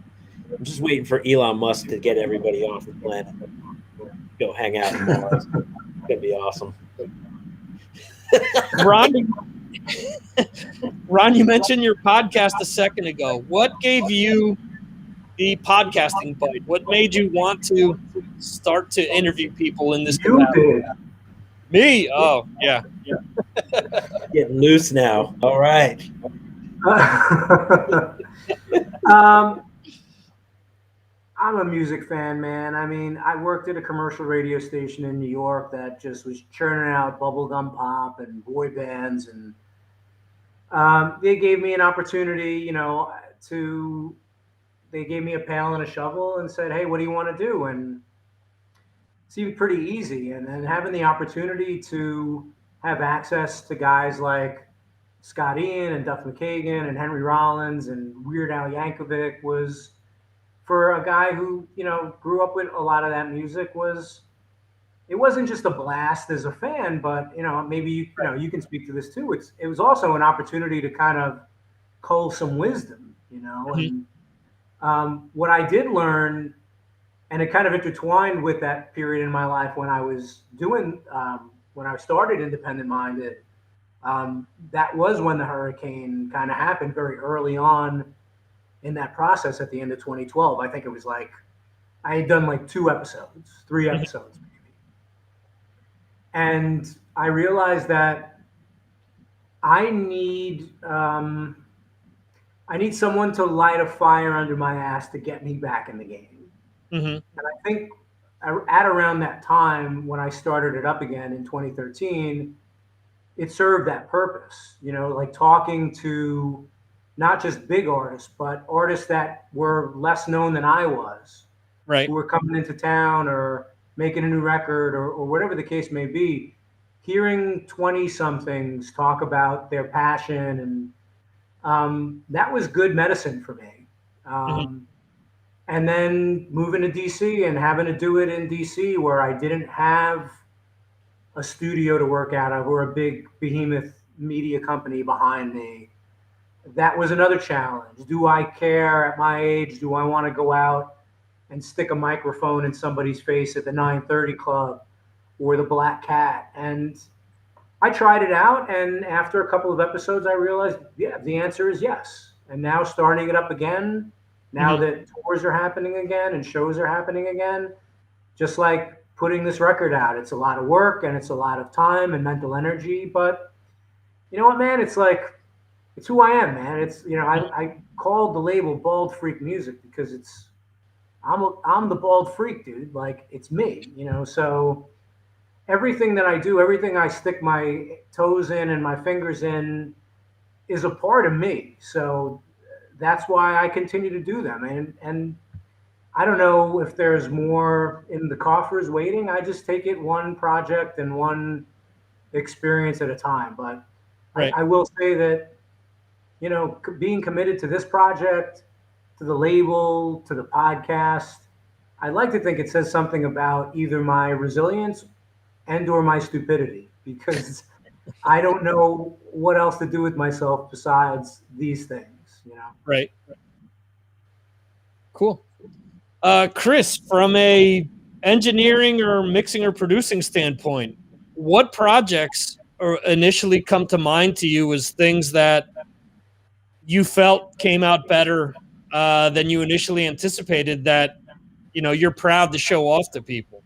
Speaker 3: I'm just waiting for Elon Musk to get everybody off the planet. Go hang out in Mars. It's gonna be awesome.
Speaker 1: Ron, you mentioned your podcast a second ago. What gave you the podcasting bite? What made you want to start to interview people in this capacity?
Speaker 2: You did.
Speaker 1: Me? Oh, yeah.
Speaker 3: Getting loose now. All right.
Speaker 2: I'm a music fan, man. I mean, I worked at a commercial radio station in New York that just was churning out bubblegum pop and boy bands, and they gave me an opportunity, you know, they gave me a pail and a shovel and said, "Hey, what do you want to do?" And it seemed pretty easy. And then having the opportunity to have access to guys like Scott Ian and Duff McKagan and Henry Rollins and Weird Al Yankovic was, for a guy who, you know, grew up with a lot of that music, it wasn't just a blast as a fan, but, you know, maybe you know, you can speak to this too. It was also an opportunity to kind of cull some wisdom, you know.
Speaker 1: Mm-hmm.
Speaker 2: And what I did learn, and it kind of intertwined with that period in my life when I was doing when I started Independent Minded. That was when the hurricane kind of happened very early on in that process at the end of 2012. I think it was like I had done like 3 episodes maybe. And I realized that I need someone to light a fire under my ass to get me back in the game.
Speaker 1: Mm-hmm.
Speaker 2: And I think at around that time when I started it up again in 2013, it served that purpose, you know, like talking to not just big artists, but artists that were less known than I was,
Speaker 1: right,
Speaker 2: who were coming into town or making a new record or whatever the case may be. Hearing 20-somethings talk about their passion, and that was good medicine for me.
Speaker 1: Mm-hmm.
Speaker 2: And then moving to DC and having to do it in DC where I didn't have a studio to work out of or a big behemoth media company behind me. That was another challenge. Do I care at my age? Do I want to go out and stick a microphone in somebody's face at the 930 Club or the Black Cat? And I tried it out, and after a couple of episodes, I realized, yeah, the answer is yes. And now starting it up again, now
Speaker 1: Mm-hmm.
Speaker 2: that tours are happening again and shows are happening again, just like putting this record out, it's a lot of work and it's a lot of time and mental energy. But you know what, man? It's like, it's who I am, man. It's, you know, I called the label Bald Freak Music because I'm the bald freak, dude. Like, it's me, you know. So everything that I do, everything I stick my toes in and my fingers in is a part of me. So that's why I continue to do them. And I don't know if there's more in the coffers waiting. I just take it one project and one experience at a time. But
Speaker 1: Right.
Speaker 2: I will say that, you know, being committed to this project, to the label, to the podcast, I like to think it says something about either my resilience and or my stupidity, because I don't know what else to do with myself besides these things, you know?
Speaker 1: Right. Cool. Chris, from a engineering or mixing or producing standpoint, what projects initially come to mind to you as things that you felt came out better than you initially anticipated, that, you know, you're proud to show off to people?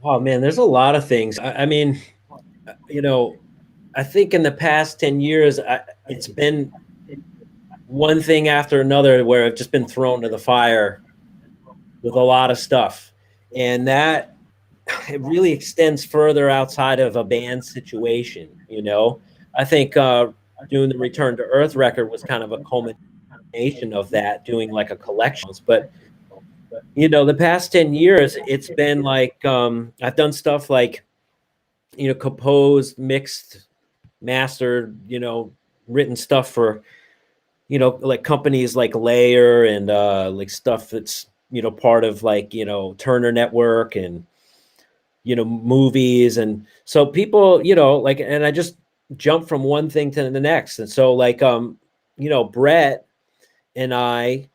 Speaker 3: Oh man, there's a lot of things. I mean, you know, I think in the past 10 years, it's been one thing after another where I've just been thrown to the fire with a lot of stuff. And that it really extends further outside of a band situation, you know. I think doing the Return to Earth record was kind of a culmination of that, doing like a collection. But, you know, the past 10 years, it's been like I've done stuff like, you know, composed, mixed, mastered, you know, written stuff for, you know, like companies like Layer and like stuff that's part of like, Turner Network and, movies. And so people, like, and I just jumped from one thing to the next. And so like, Brett and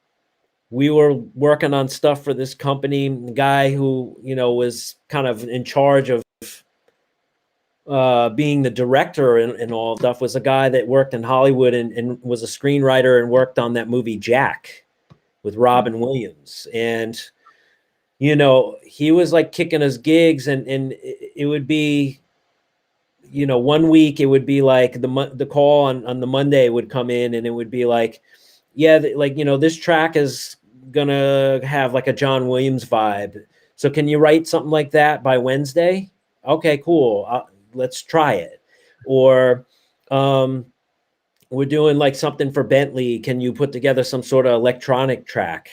Speaker 3: we were working on stuff for this company. The guy who, was kind of in charge of being the director and all stuff was a guy that worked in Hollywood and was a screenwriter and worked on that movie Jack with Robin Williams. And, he was like kicking us gigs, and it would be, 1 week it would be like the call on the Monday would come in, and it would be like, yeah, like, this track is gonna have like a John Williams vibe. So can you write something like that by Wednesday? Okay, cool. Let's try it. Or we're doing like something for Bentley. Can you put together some sort of electronic track?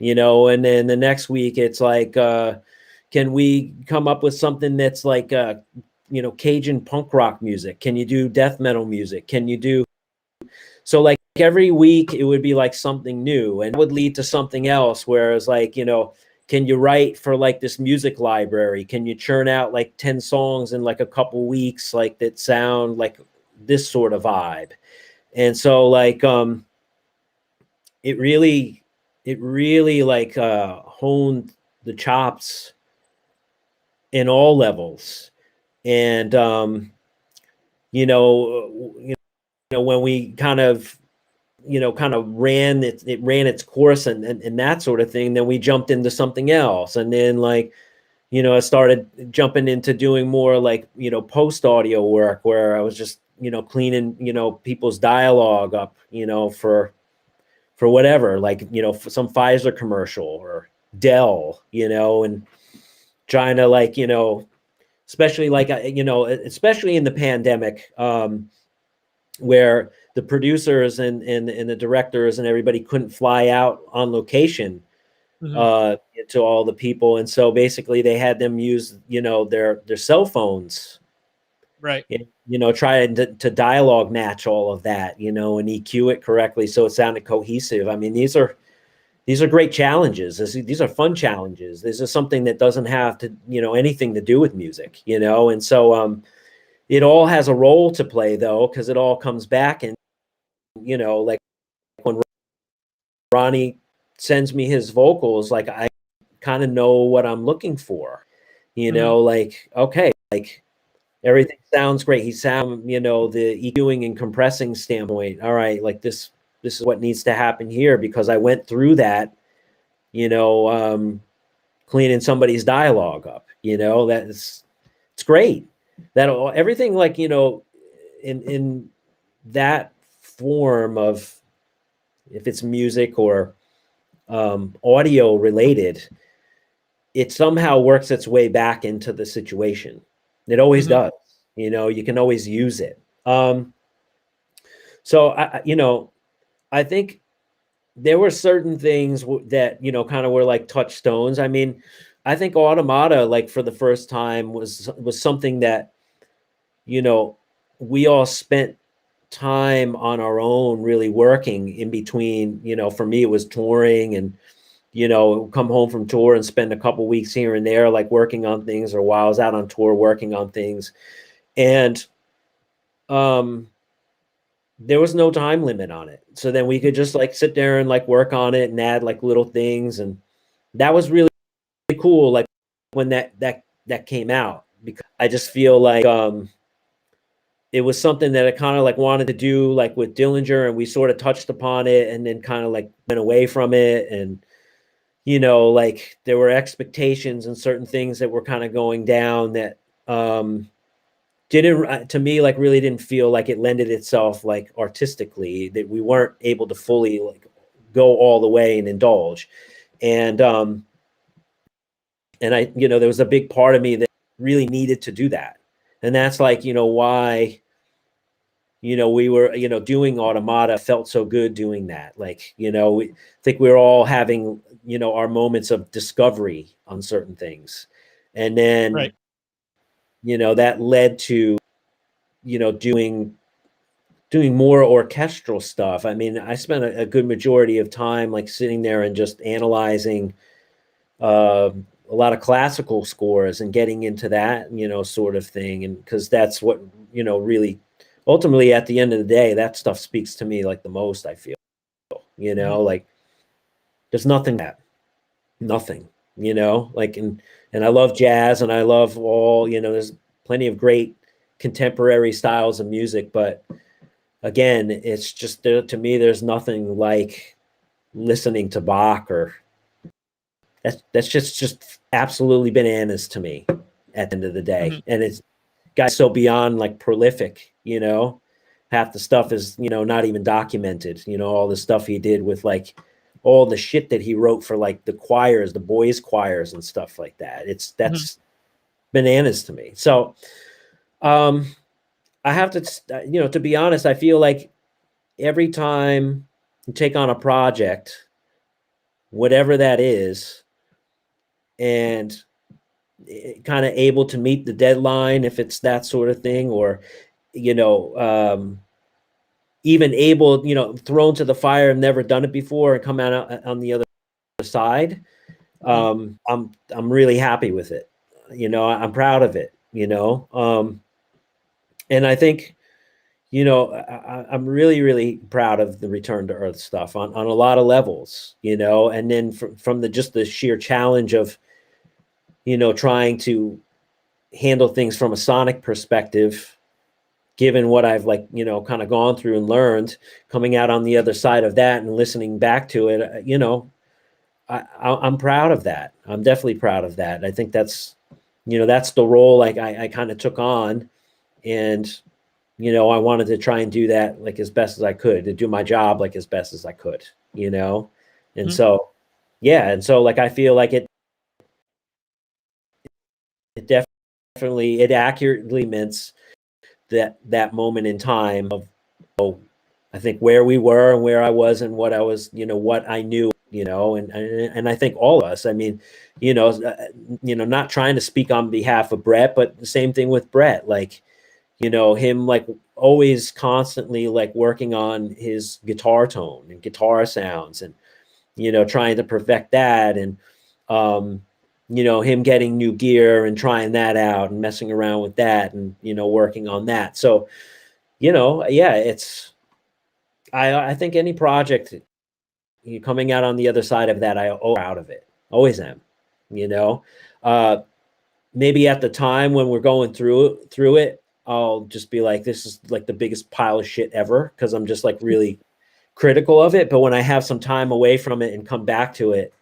Speaker 3: And then the next week it's like, can we come up with something that's like, Cajun punk rock music? Can you do death metal music? Can you do, so like every week it would be like something new, and it would lead to something else. Whereas like, can you write for like this music library? Can you churn out like 10 songs in like a couple weeks, like that sound like this sort of vibe? And so like, it really like honed the chops in all levels. And when we kind of ran it ran its course and that sort of thing, then we jumped into something else. And then like, I started jumping into doing more like, post audio work, where I was just, cleaning, people's dialogue up, for whatever, like, for some Pfizer commercial or Dell, and trying to like, especially like, especially in the pandemic, where the producers and the directors and everybody couldn't fly out on location to all the people. And so basically they had them use, their cell phones,
Speaker 1: right?
Speaker 3: Try to dialogue match all of that, and EQ it correctly so it sounded cohesive. I mean, these are great challenges. These are fun challenges. This is something that doesn't have to, anything to do with music, and so it all has a role to play though, because it all comes back. And like when Ronnie sends me his vocals, like I kind of know what I'm looking for, like, okay, like everything sounds great. He sound, the EQing and compressing standpoint. All right, like this is what needs to happen here, because I went through that, cleaning somebody's dialogue up, it's great. That everything like, in that form of, if it's music or audio related, it somehow works its way back into the situation. It always does. You can always use it. So I think there were certain things that, kind of were like touchstones. I mean, I think Automata, like for the first time, was something that, we all spent time on our own really working in between. For me, it was touring and, come home from tour and spend a couple weeks here and there, like working on things, or while I was out on tour working on things. And there was no time limit on it. So then we could just like sit there and like work on it and add like little things. And that was really cool. Like when that came out, because I just feel like, it was something that I kind of like wanted to do like with Dillinger, and we sort of touched upon it and then kind of like went away from it. And, like there were expectations and certain things that were kind of going down that, didn't, to me, like really didn't feel like it lended itself like artistically, that we weren't able to fully like go all the way and indulge. And I, there was a big part of me that really needed to do that. And that's like, why, we were, doing Automata felt so good doing that. Like, I think we were all having, our moments of discovery on certain things. And then,
Speaker 1: Right.
Speaker 3: That led to, doing more orchestral stuff. I mean, I spent a good majority of time like sitting there and just analyzing, a lot of classical scores and getting into that, sort of thing. And because that's what, really ultimately at the end of the day, that stuff speaks to me like the most, I feel, like there's nothing like, and I love jazz and I love all, there's plenty of great contemporary styles of music, but again, it's just to me, there's nothing like listening to Bach, or that's just absolutely bananas to me at the end of the day. And it's guys so beyond like prolific, half the stuff is, not even documented, all the stuff he did with like all the shit that he wrote for like the choirs, the boys choirs and stuff like that. That's bananas to me. So, I have to, to be honest, I feel like every time you take on a project, whatever that is, and kind of able to meet the deadline, if it's that sort of thing, or, even able, thrown to the fire and never done it before and come out on the other side. I'm really happy with it. I'm proud of it, and I think, I'm really, really proud of the Return to Earth stuff on a lot of levels, and then from just the sheer challenge of, trying to handle things from a sonic perspective, given what I've kind of gone through and learned, coming out on the other side of that and listening back to it, I'm proud of that. I'm definitely proud of that. I think that's, that's the role I kind of took on, and, I wanted to try and do that like as best as I could, to do my job like as best as I could, and so, yeah. And so like, I feel like it definitely, it accurately mints that moment in time of, I think, where we were and where I was and what I was, what I knew, and I think all of us, I mean, not trying to speak on behalf of Brett, but the same thing with Brett, like, him like always constantly like working on his guitar tone and guitar sounds, and, trying to perfect that, and, him getting new gear and trying that out and messing around with that, and, working on that. So, yeah, it's, I think any project coming out on the other side of that, I'm proud of it. Always am, maybe at the time when we're going through it, I'll just be like, this is like the biggest pile of shit ever, because I'm just like really critical of it. But when I have some time away from it and come back to it,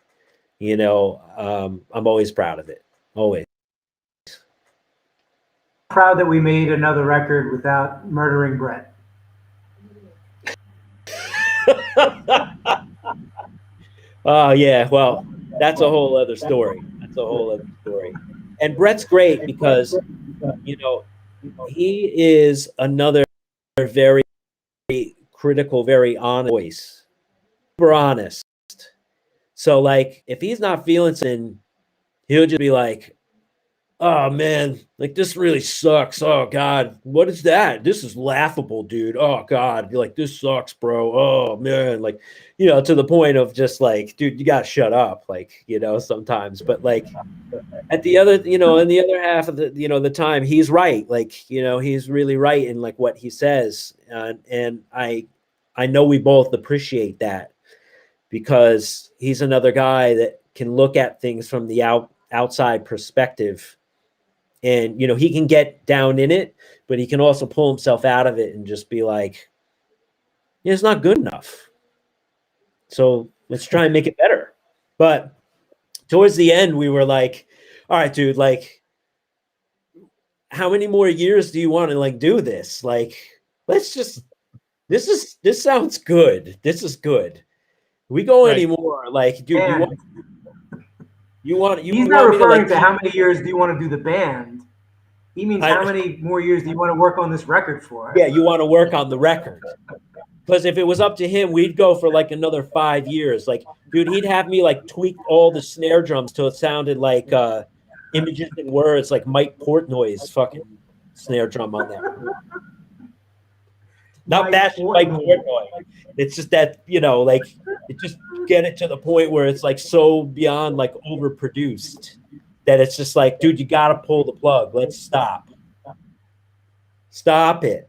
Speaker 3: I'm always proud of it. Always.
Speaker 2: Proud that we made another record without murdering Brett.
Speaker 3: Oh yeah, well, that's a whole other story. And Brett's great because, he is another very critical, very honest voice. Super honest. So like, if he's not feeling something, he'll just be like, oh man, like this really sucks. Oh God, what is that? This is laughable, dude. Oh God, you're like, this sucks, bro. Oh man, like, to the point of just like, dude, you gotta shut up, like, sometimes. But like, at the other, in the other half of the, the time, he's right. Like, he's really right in like what he says, and I know we both appreciate that, because he's another guy that can look at things from the outside perspective. And, he can get down in it, but he can also pull himself out of it and just be like, yeah, it's not good enough. So let's try and make it better. But towards the end, we were like, all right, dude, like, how many more years do you want to like do this? Like, let's just, this sounds good. This is good. We go anymore. Like, dude,
Speaker 2: He's not referring to how many years do you want to do the band. He means how many more years do you want to work on this record for?
Speaker 3: Yeah, you want to work on the record. Because if it was up to him, we'd go for like another 5 years. Like, dude, he'd have me like tweak all the snare drums till it sounded like Images and Words, like Mike Portnoy's fucking snare drum on that. Not bashing Mike Portnoy. It's just that, like, It just get it to the point where it's like so beyond like overproduced that it's just like, dude, you got to pull the plug. Let's stop. Stop it.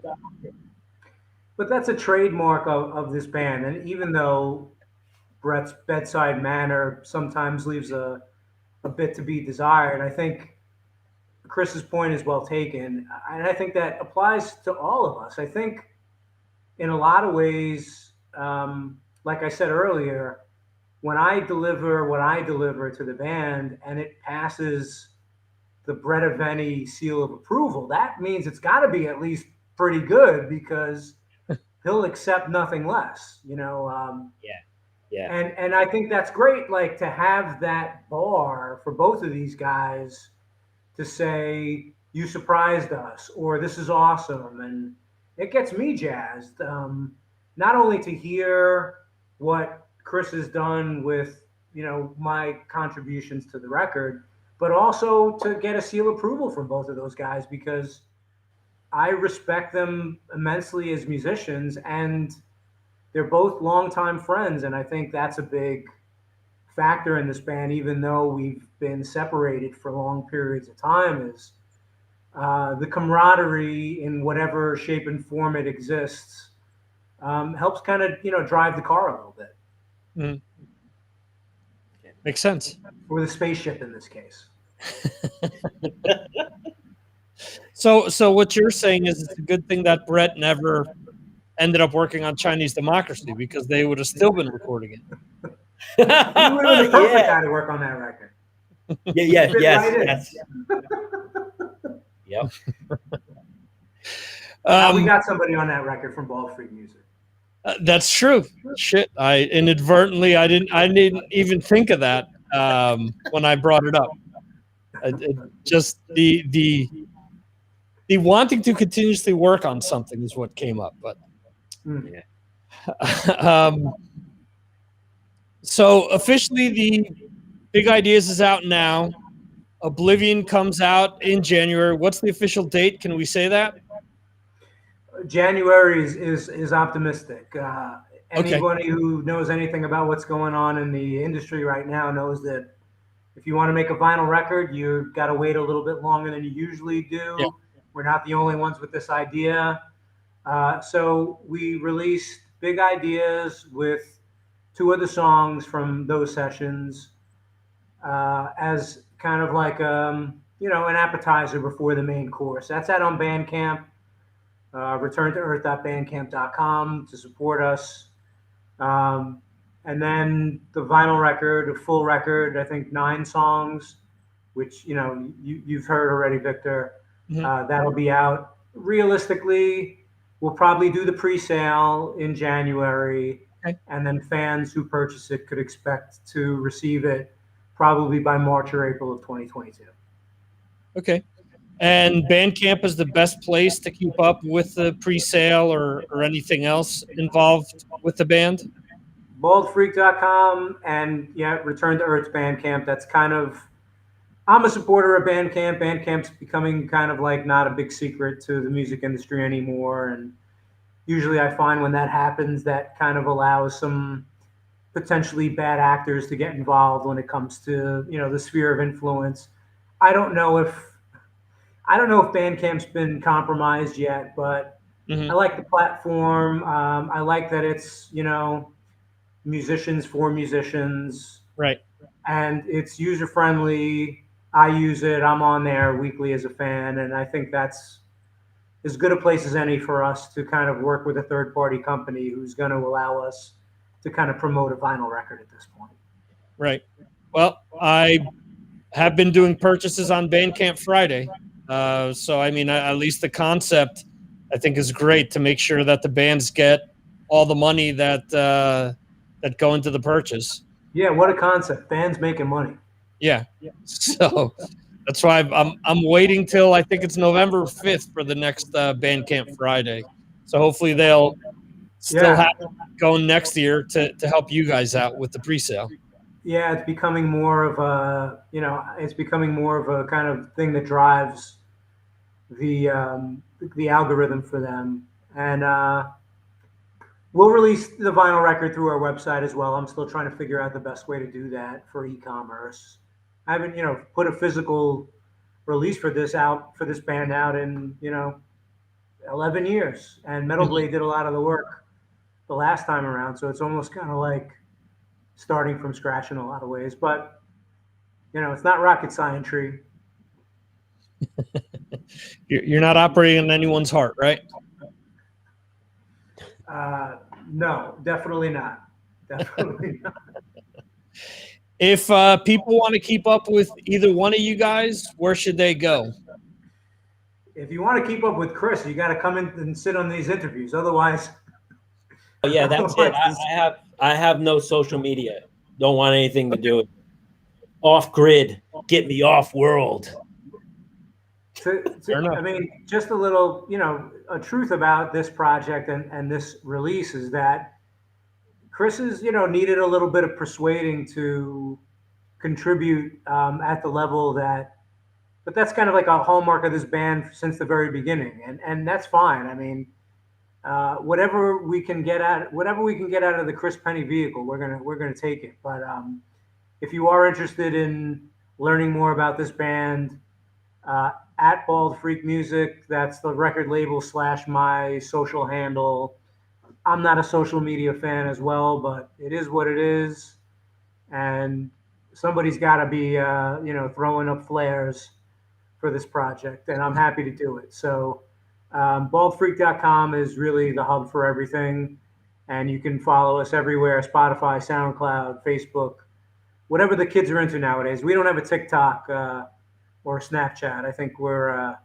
Speaker 2: But that's a trademark of this band. And even though Brett's bedside manner sometimes leaves a bit to be desired, I think Chris's point is well taken. And I think that applies to all of us. I think in a lot of ways, like I said earlier, when I deliver what I deliver to the band and it passes the Brett Aveni seal of approval, that means it's got to be at least pretty good because he'll accept nothing less, you know.
Speaker 3: Yeah.
Speaker 2: And I think that's great, like to have that bar for both of these guys to say you surprised us or this is awesome, and it gets me jazzed. Not only to hear what Chris has done with my contributions to the record, but also to get a seal approval from both of those guys because I respect them immensely as musicians, and they're both longtime friends, and I think that's a big factor in this band, even though we've been separated for long periods of time, is the camaraderie in whatever shape and form it exists helps kind of drive the car a little bit.
Speaker 1: Mm. Makes sense.
Speaker 2: Or the spaceship in this case.
Speaker 1: So what you're saying is it's a good thing that Brett never ended up working on Chinese Democracy because they would have still been recording it.
Speaker 2: He would have been the perfect guy to work on that record.
Speaker 3: Yes. Yep.
Speaker 2: We got somebody on that record from Bald Freak Music.
Speaker 1: That's true. Shit, I inadvertently I didn't even think of that when I brought it up. Just the wanting to continuously work on something is what came up, but so officially the Big Ideas is out now. Oblivion comes out in January. What's the official date? Can we say that?
Speaker 2: January is optimistic. Anybody who knows anything about what's going on in the industry right now knows that if you want to make a vinyl record, you've got to wait a little bit longer than you usually do.
Speaker 1: Yeah.
Speaker 2: We're not the only ones with this idea. So we released Big Ideas with 2 of the songs from those sessions as kind of like an appetizer before the main course. That's out on Bandcamp. Returntoearth.bandcamp.com to support us. And then the vinyl record, a full record, I think 9 songs, which you've heard already, Victor.
Speaker 1: Mm-hmm.
Speaker 2: That'll be out. Realistically, we'll probably do the pre-sale in January, and then fans who purchase it could expect to receive it probably by March or April of 2022.
Speaker 1: Okay. And Bandcamp is the best place to keep up with the pre-sale or anything else involved with the band?
Speaker 2: Baldfreak.com and Return to Earth's Bandcamp. That's kind of, I'm a supporter of Bandcamp. Bandcamp's becoming kind of like not a big secret to the music industry anymore. And usually I find when that happens, that kind of allows some potentially bad actors to get involved when it comes to, the sphere of influence. I don't know if Bandcamp's been compromised yet, but I like the platform. I like that it's, musicians for musicians.
Speaker 1: Right.
Speaker 2: And it's user-friendly. I use it. I'm on there weekly as a fan. And I think that's as good a place as any for us to kind of work with a third-party company who's going to allow us to kind of promote a vinyl record at this point.
Speaker 1: Right. Well, I have been doing purchases on Bandcamp Friday. So, I mean, at least the concept, I think, is great to make sure that the bands get all the money that go into the purchase.
Speaker 2: Yeah, what a concept. Bands making money.
Speaker 1: Yeah. So that's why I'm waiting till I think it's November 5th for the next Bandcamp Friday. So hopefully they'll still have it going next year to help you guys out with the pre-sale.
Speaker 2: Yeah, it's becoming more of a, kind of thing that drives the algorithm for them. And We'll release the vinyl record through our website as well. I'm still trying to figure out the best way to do that for e-commerce. I haven't, put a physical release for this band out in, 11 years. And Metal Blade did a lot of the work the last time around. So it's almost kind of like starting from scratch in a lot of ways. But, it's not rocket science.
Speaker 1: You're not operating on anyone's heart, right?
Speaker 2: No, definitely not. Definitely not.
Speaker 1: If people want to keep up with either one of you guys, where should they go?
Speaker 2: If you want to keep up with Chris, you got to come in and sit on these interviews. Otherwise,
Speaker 3: oh, yeah, that's it. I have no social media. Don't want anything to do with it. Off grid. Get me off world.
Speaker 2: I mean, just a little, a truth about this project and this release is that Chris is, needed a little bit of persuading to contribute at the level but that's kind of like a hallmark of this band since the very beginning, and that's fine. I mean, whatever we can get out of the Chris Pennie vehicle, we're gonna take it. But if you are interested in learning more about this band, at Bald Freak Music, that's the record label / my social handle. I'm not a social media fan as well, but it is what it is, and somebody's got to be throwing up flares for this project, and I'm happy to do it. So baldfreak.com is really the hub for everything, and you can follow us everywhere: Spotify, SoundCloud, Facebook, whatever the kids are into nowadays. We don't have a TikTok or Snapchat. I think we're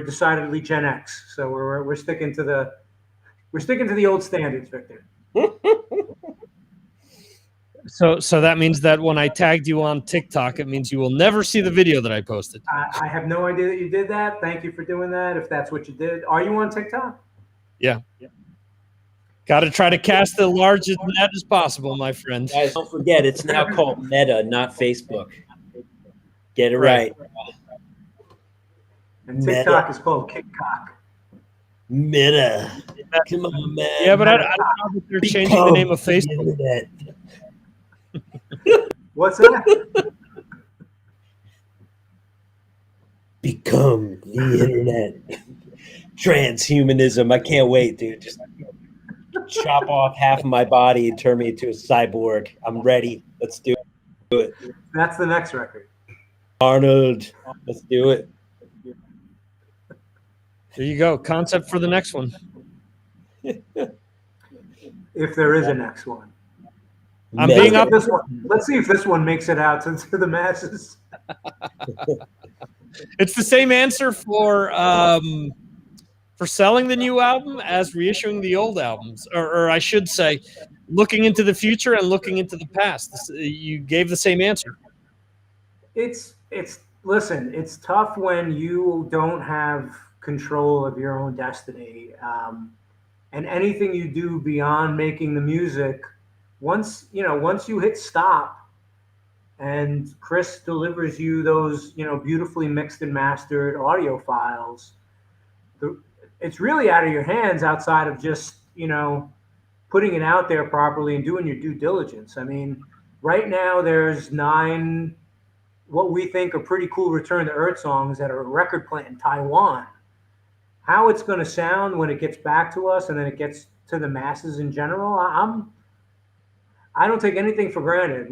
Speaker 2: decidedly Gen X, so we're sticking to the old standards, Victor.
Speaker 1: So that means that when I tagged you on TikTok, it means you will never see the video that I posted.
Speaker 2: I have no idea that you did that. Thank you for doing that. If that's what you did, are you on TikTok?
Speaker 1: Yeah. Got to try to cast the largest net as possible, my friend.
Speaker 3: Guys, don't forget, it's now called Meta, not Facebook. Get it right.
Speaker 2: And TikTok is called KickCock.
Speaker 3: Meta. Come on, man.
Speaker 1: Yeah, but I don't know if they're changing the name of Facebook.
Speaker 2: What's that?
Speaker 3: Become the internet. Transhumanism. I can't wait, dude. Just chop off half of my body and turn me into a cyborg. I'm ready. Let's do it.
Speaker 2: That's the next record.
Speaker 3: Arnold. Let's do it.
Speaker 1: There you go. Concept for the next one.
Speaker 2: If there is a next one.
Speaker 1: I'm being up.
Speaker 2: Let's see if this one makes it out to the masses.
Speaker 1: It's the same answer for selling the new album as reissuing the old albums, or I should say, looking into the future and looking into the past. You gave the same answer.
Speaker 2: Listen, it's tough when you don't have control of your own destiny, and anything you do beyond making the music. Once you hit stop and Chris delivers you those, beautifully mixed and mastered audio files, it's really out of your hands outside of just, putting it out there properly and doing your due diligence. I mean, right now there's 9 what we think are pretty cool Return to Earth songs that are a record plant in Taiwan. How it's going to sound when it gets back to us and then it gets to the masses in general, I don't take anything for granted.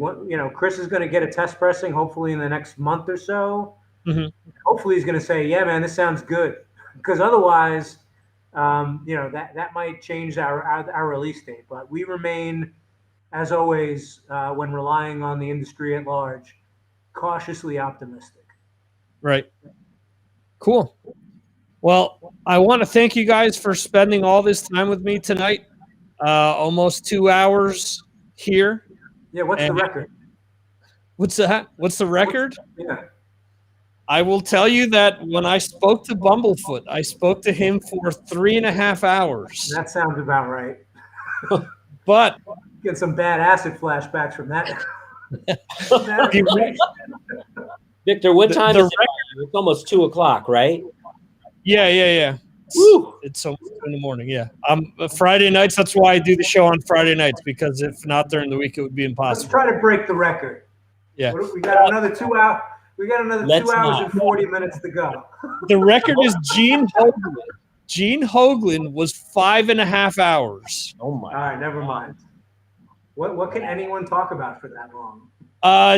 Speaker 2: Chris is going to get a test pressing hopefully in the next month or so.
Speaker 1: Mm-hmm.
Speaker 2: Hopefully he's going to say, yeah, man, this sounds good. Because otherwise, that might change our release date. But we remain, as always, when relying on the industry at large, cautiously optimistic.
Speaker 1: Right. Cool. Well, I want to thank you guys for spending all this time with me tonight. Almost 2 hours here.
Speaker 2: Yeah, what's the record?
Speaker 1: What's that? What's the record?
Speaker 2: Yeah.
Speaker 1: I will tell you that when I spoke to Bumblefoot, I spoke to him for 3.5 hours.
Speaker 2: That sounds about right.
Speaker 1: But
Speaker 2: get some bad acid flashbacks from that.
Speaker 3: Victor, what time is it? It's almost 2:00, right?
Speaker 1: Yeah. It's almost 2 in the morning. Yeah. Friday nights. That's why I do the show on Friday nights, because if not during the week, it would be impossible.
Speaker 2: Let's try to break the record.
Speaker 1: Yeah.
Speaker 2: We got another 2 hours. We got another
Speaker 3: Let's
Speaker 2: 2 hours
Speaker 3: not.
Speaker 2: and 40 minutes to go.
Speaker 1: The record is Gene Hoglan. Gene Hoglan was 5.5 hours.
Speaker 3: Oh my!
Speaker 2: All right, never mind. What can anyone talk about for that long?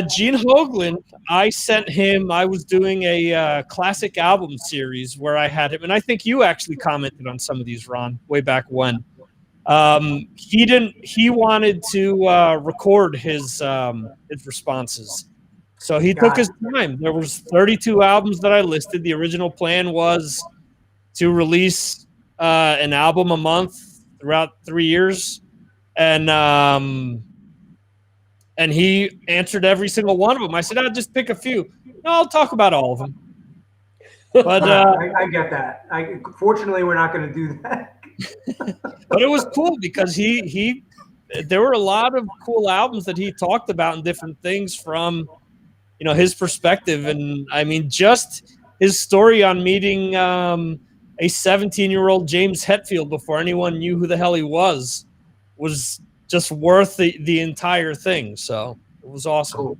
Speaker 1: Gene Hoglan, I sent him. I was doing a classic album series where I had him, and I think you actually commented on some of these, Ron, way back when. He wanted to record his responses, so he took his time. There was 32 albums that I listed. The original plan was to release an album a month throughout 3 years, and he answered every single one of them. I said, "I'll just pick a few. No, I'll talk about all of them." But
Speaker 2: I get that. Fortunately, we're not going to do that.
Speaker 1: But it was cool because there were a lot of cool albums that he talked about and different things from, his perspective. And I mean, just his story on meeting a 17-year-old James Hetfield before anyone knew who the hell he was just worth the entire thing. So it was awesome.
Speaker 2: Cool.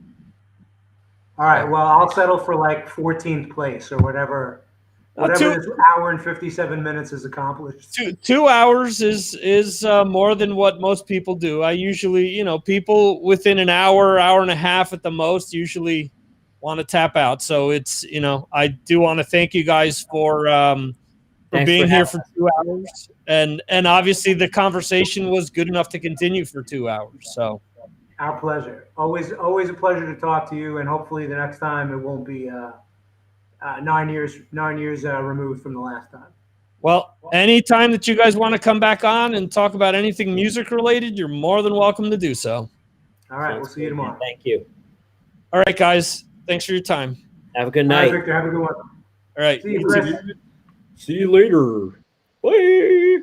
Speaker 2: All right. Well, I'll settle for like 14th place or whatever. Whatever this hour and 57 minutes is accomplished.
Speaker 1: 2 hours is more than what most people do. I usually, people within an hour and a half at the most usually want to tap out. So it's, I do want to thank you guys for being here for 2 hours. And obviously the conversation was good enough to continue for 2 hours. So
Speaker 2: our pleasure. Always a pleasure to talk to you. And hopefully the next time it won't be 9 years removed from the last time.
Speaker 1: Well, anytime that you guys want to come back on and talk about anything music related, you're more than welcome to do so.
Speaker 2: All right. We'll see you tomorrow.
Speaker 3: Thank you.
Speaker 1: All right, guys. Thanks for your time.
Speaker 3: Have a good night.
Speaker 2: All right, Victor. Have a good one.
Speaker 1: All right.
Speaker 2: See you, Chris.
Speaker 3: See you later. Bye.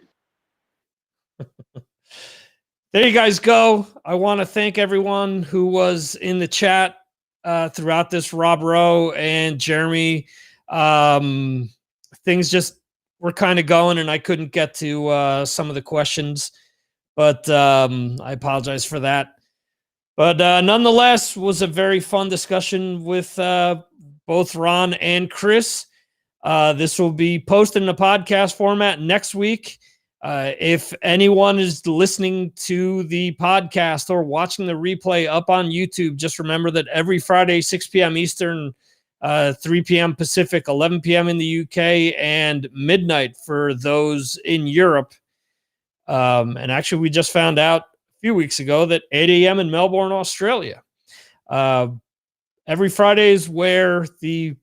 Speaker 1: There you guys go. I want to thank everyone who was in the chat throughout this, Rob Rowe and Jeremy. Things just were kind of going, and I couldn't get to some of the questions, but I apologize for that. But nonetheless, was a very fun discussion with both Ron and Chris. This will be posted in a podcast format next week. If anyone is listening to the podcast or watching the replay up on YouTube, just remember that every Friday, 6 p.m. Eastern, 3 p.m. Pacific, 11 p.m. in the UK, and midnight for those in Europe. And actually, we just found out a few weeks ago that 8 a.m. in Melbourne, Australia. Every Friday is where the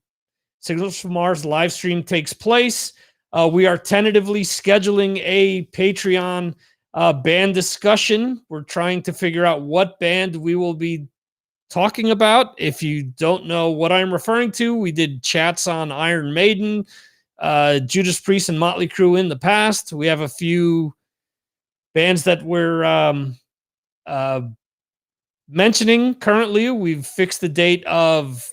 Speaker 1: Signals from Mars live stream takes place. We are tentatively scheduling a Patreon band discussion. We're trying to figure out what band we will be talking about. If you don't know what I'm referring to, we did chats on Iron Maiden, Judas Priest, and Motley Crue in the past. We have a few bands that we're mentioning currently. We've fixed the date of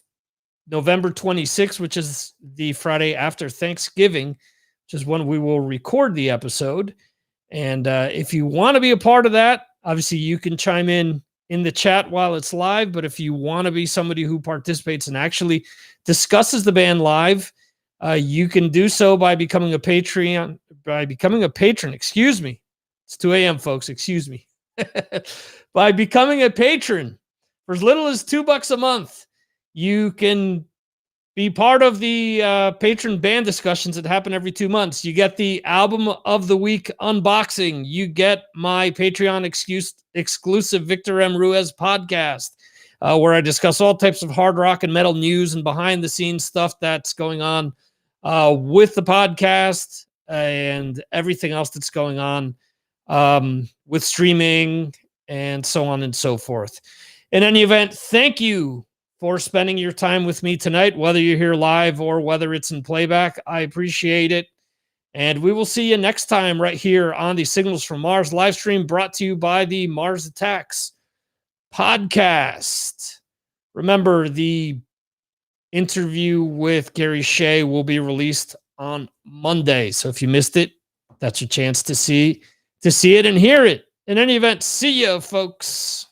Speaker 1: November 26th, which is the Friday after Thanksgiving, which is when we will record the episode. And if you want to be a part of that, obviously you can chime in the chat while it's live. But if you want to be somebody who participates and actually discusses the band live, you can do so by becoming a patron. Excuse me. It's 2 a.m., folks. Excuse me. By becoming a patron for as little as $2 a month, you can be part of the patron band discussions that happen every 2 months. You get the album of the week unboxing. You get my Patreon exclusive Victor M. Ruiz podcast, where I discuss all types of hard rock and metal news and behind the scenes stuff that's going on with the podcast and everything else that's going on with streaming and so on and so forth. In any event, thank you for spending your time with me tonight, whether you're here live or whether it's in playback. I appreciate it. And we will see you next time right here on the Signals from Mars live stream, brought to you by the Mars Attacks podcast. Remember, the interview with Gary Shea will be released on Monday. So if you missed it, that's your chance to see it and hear it. In any event, see ya, folks.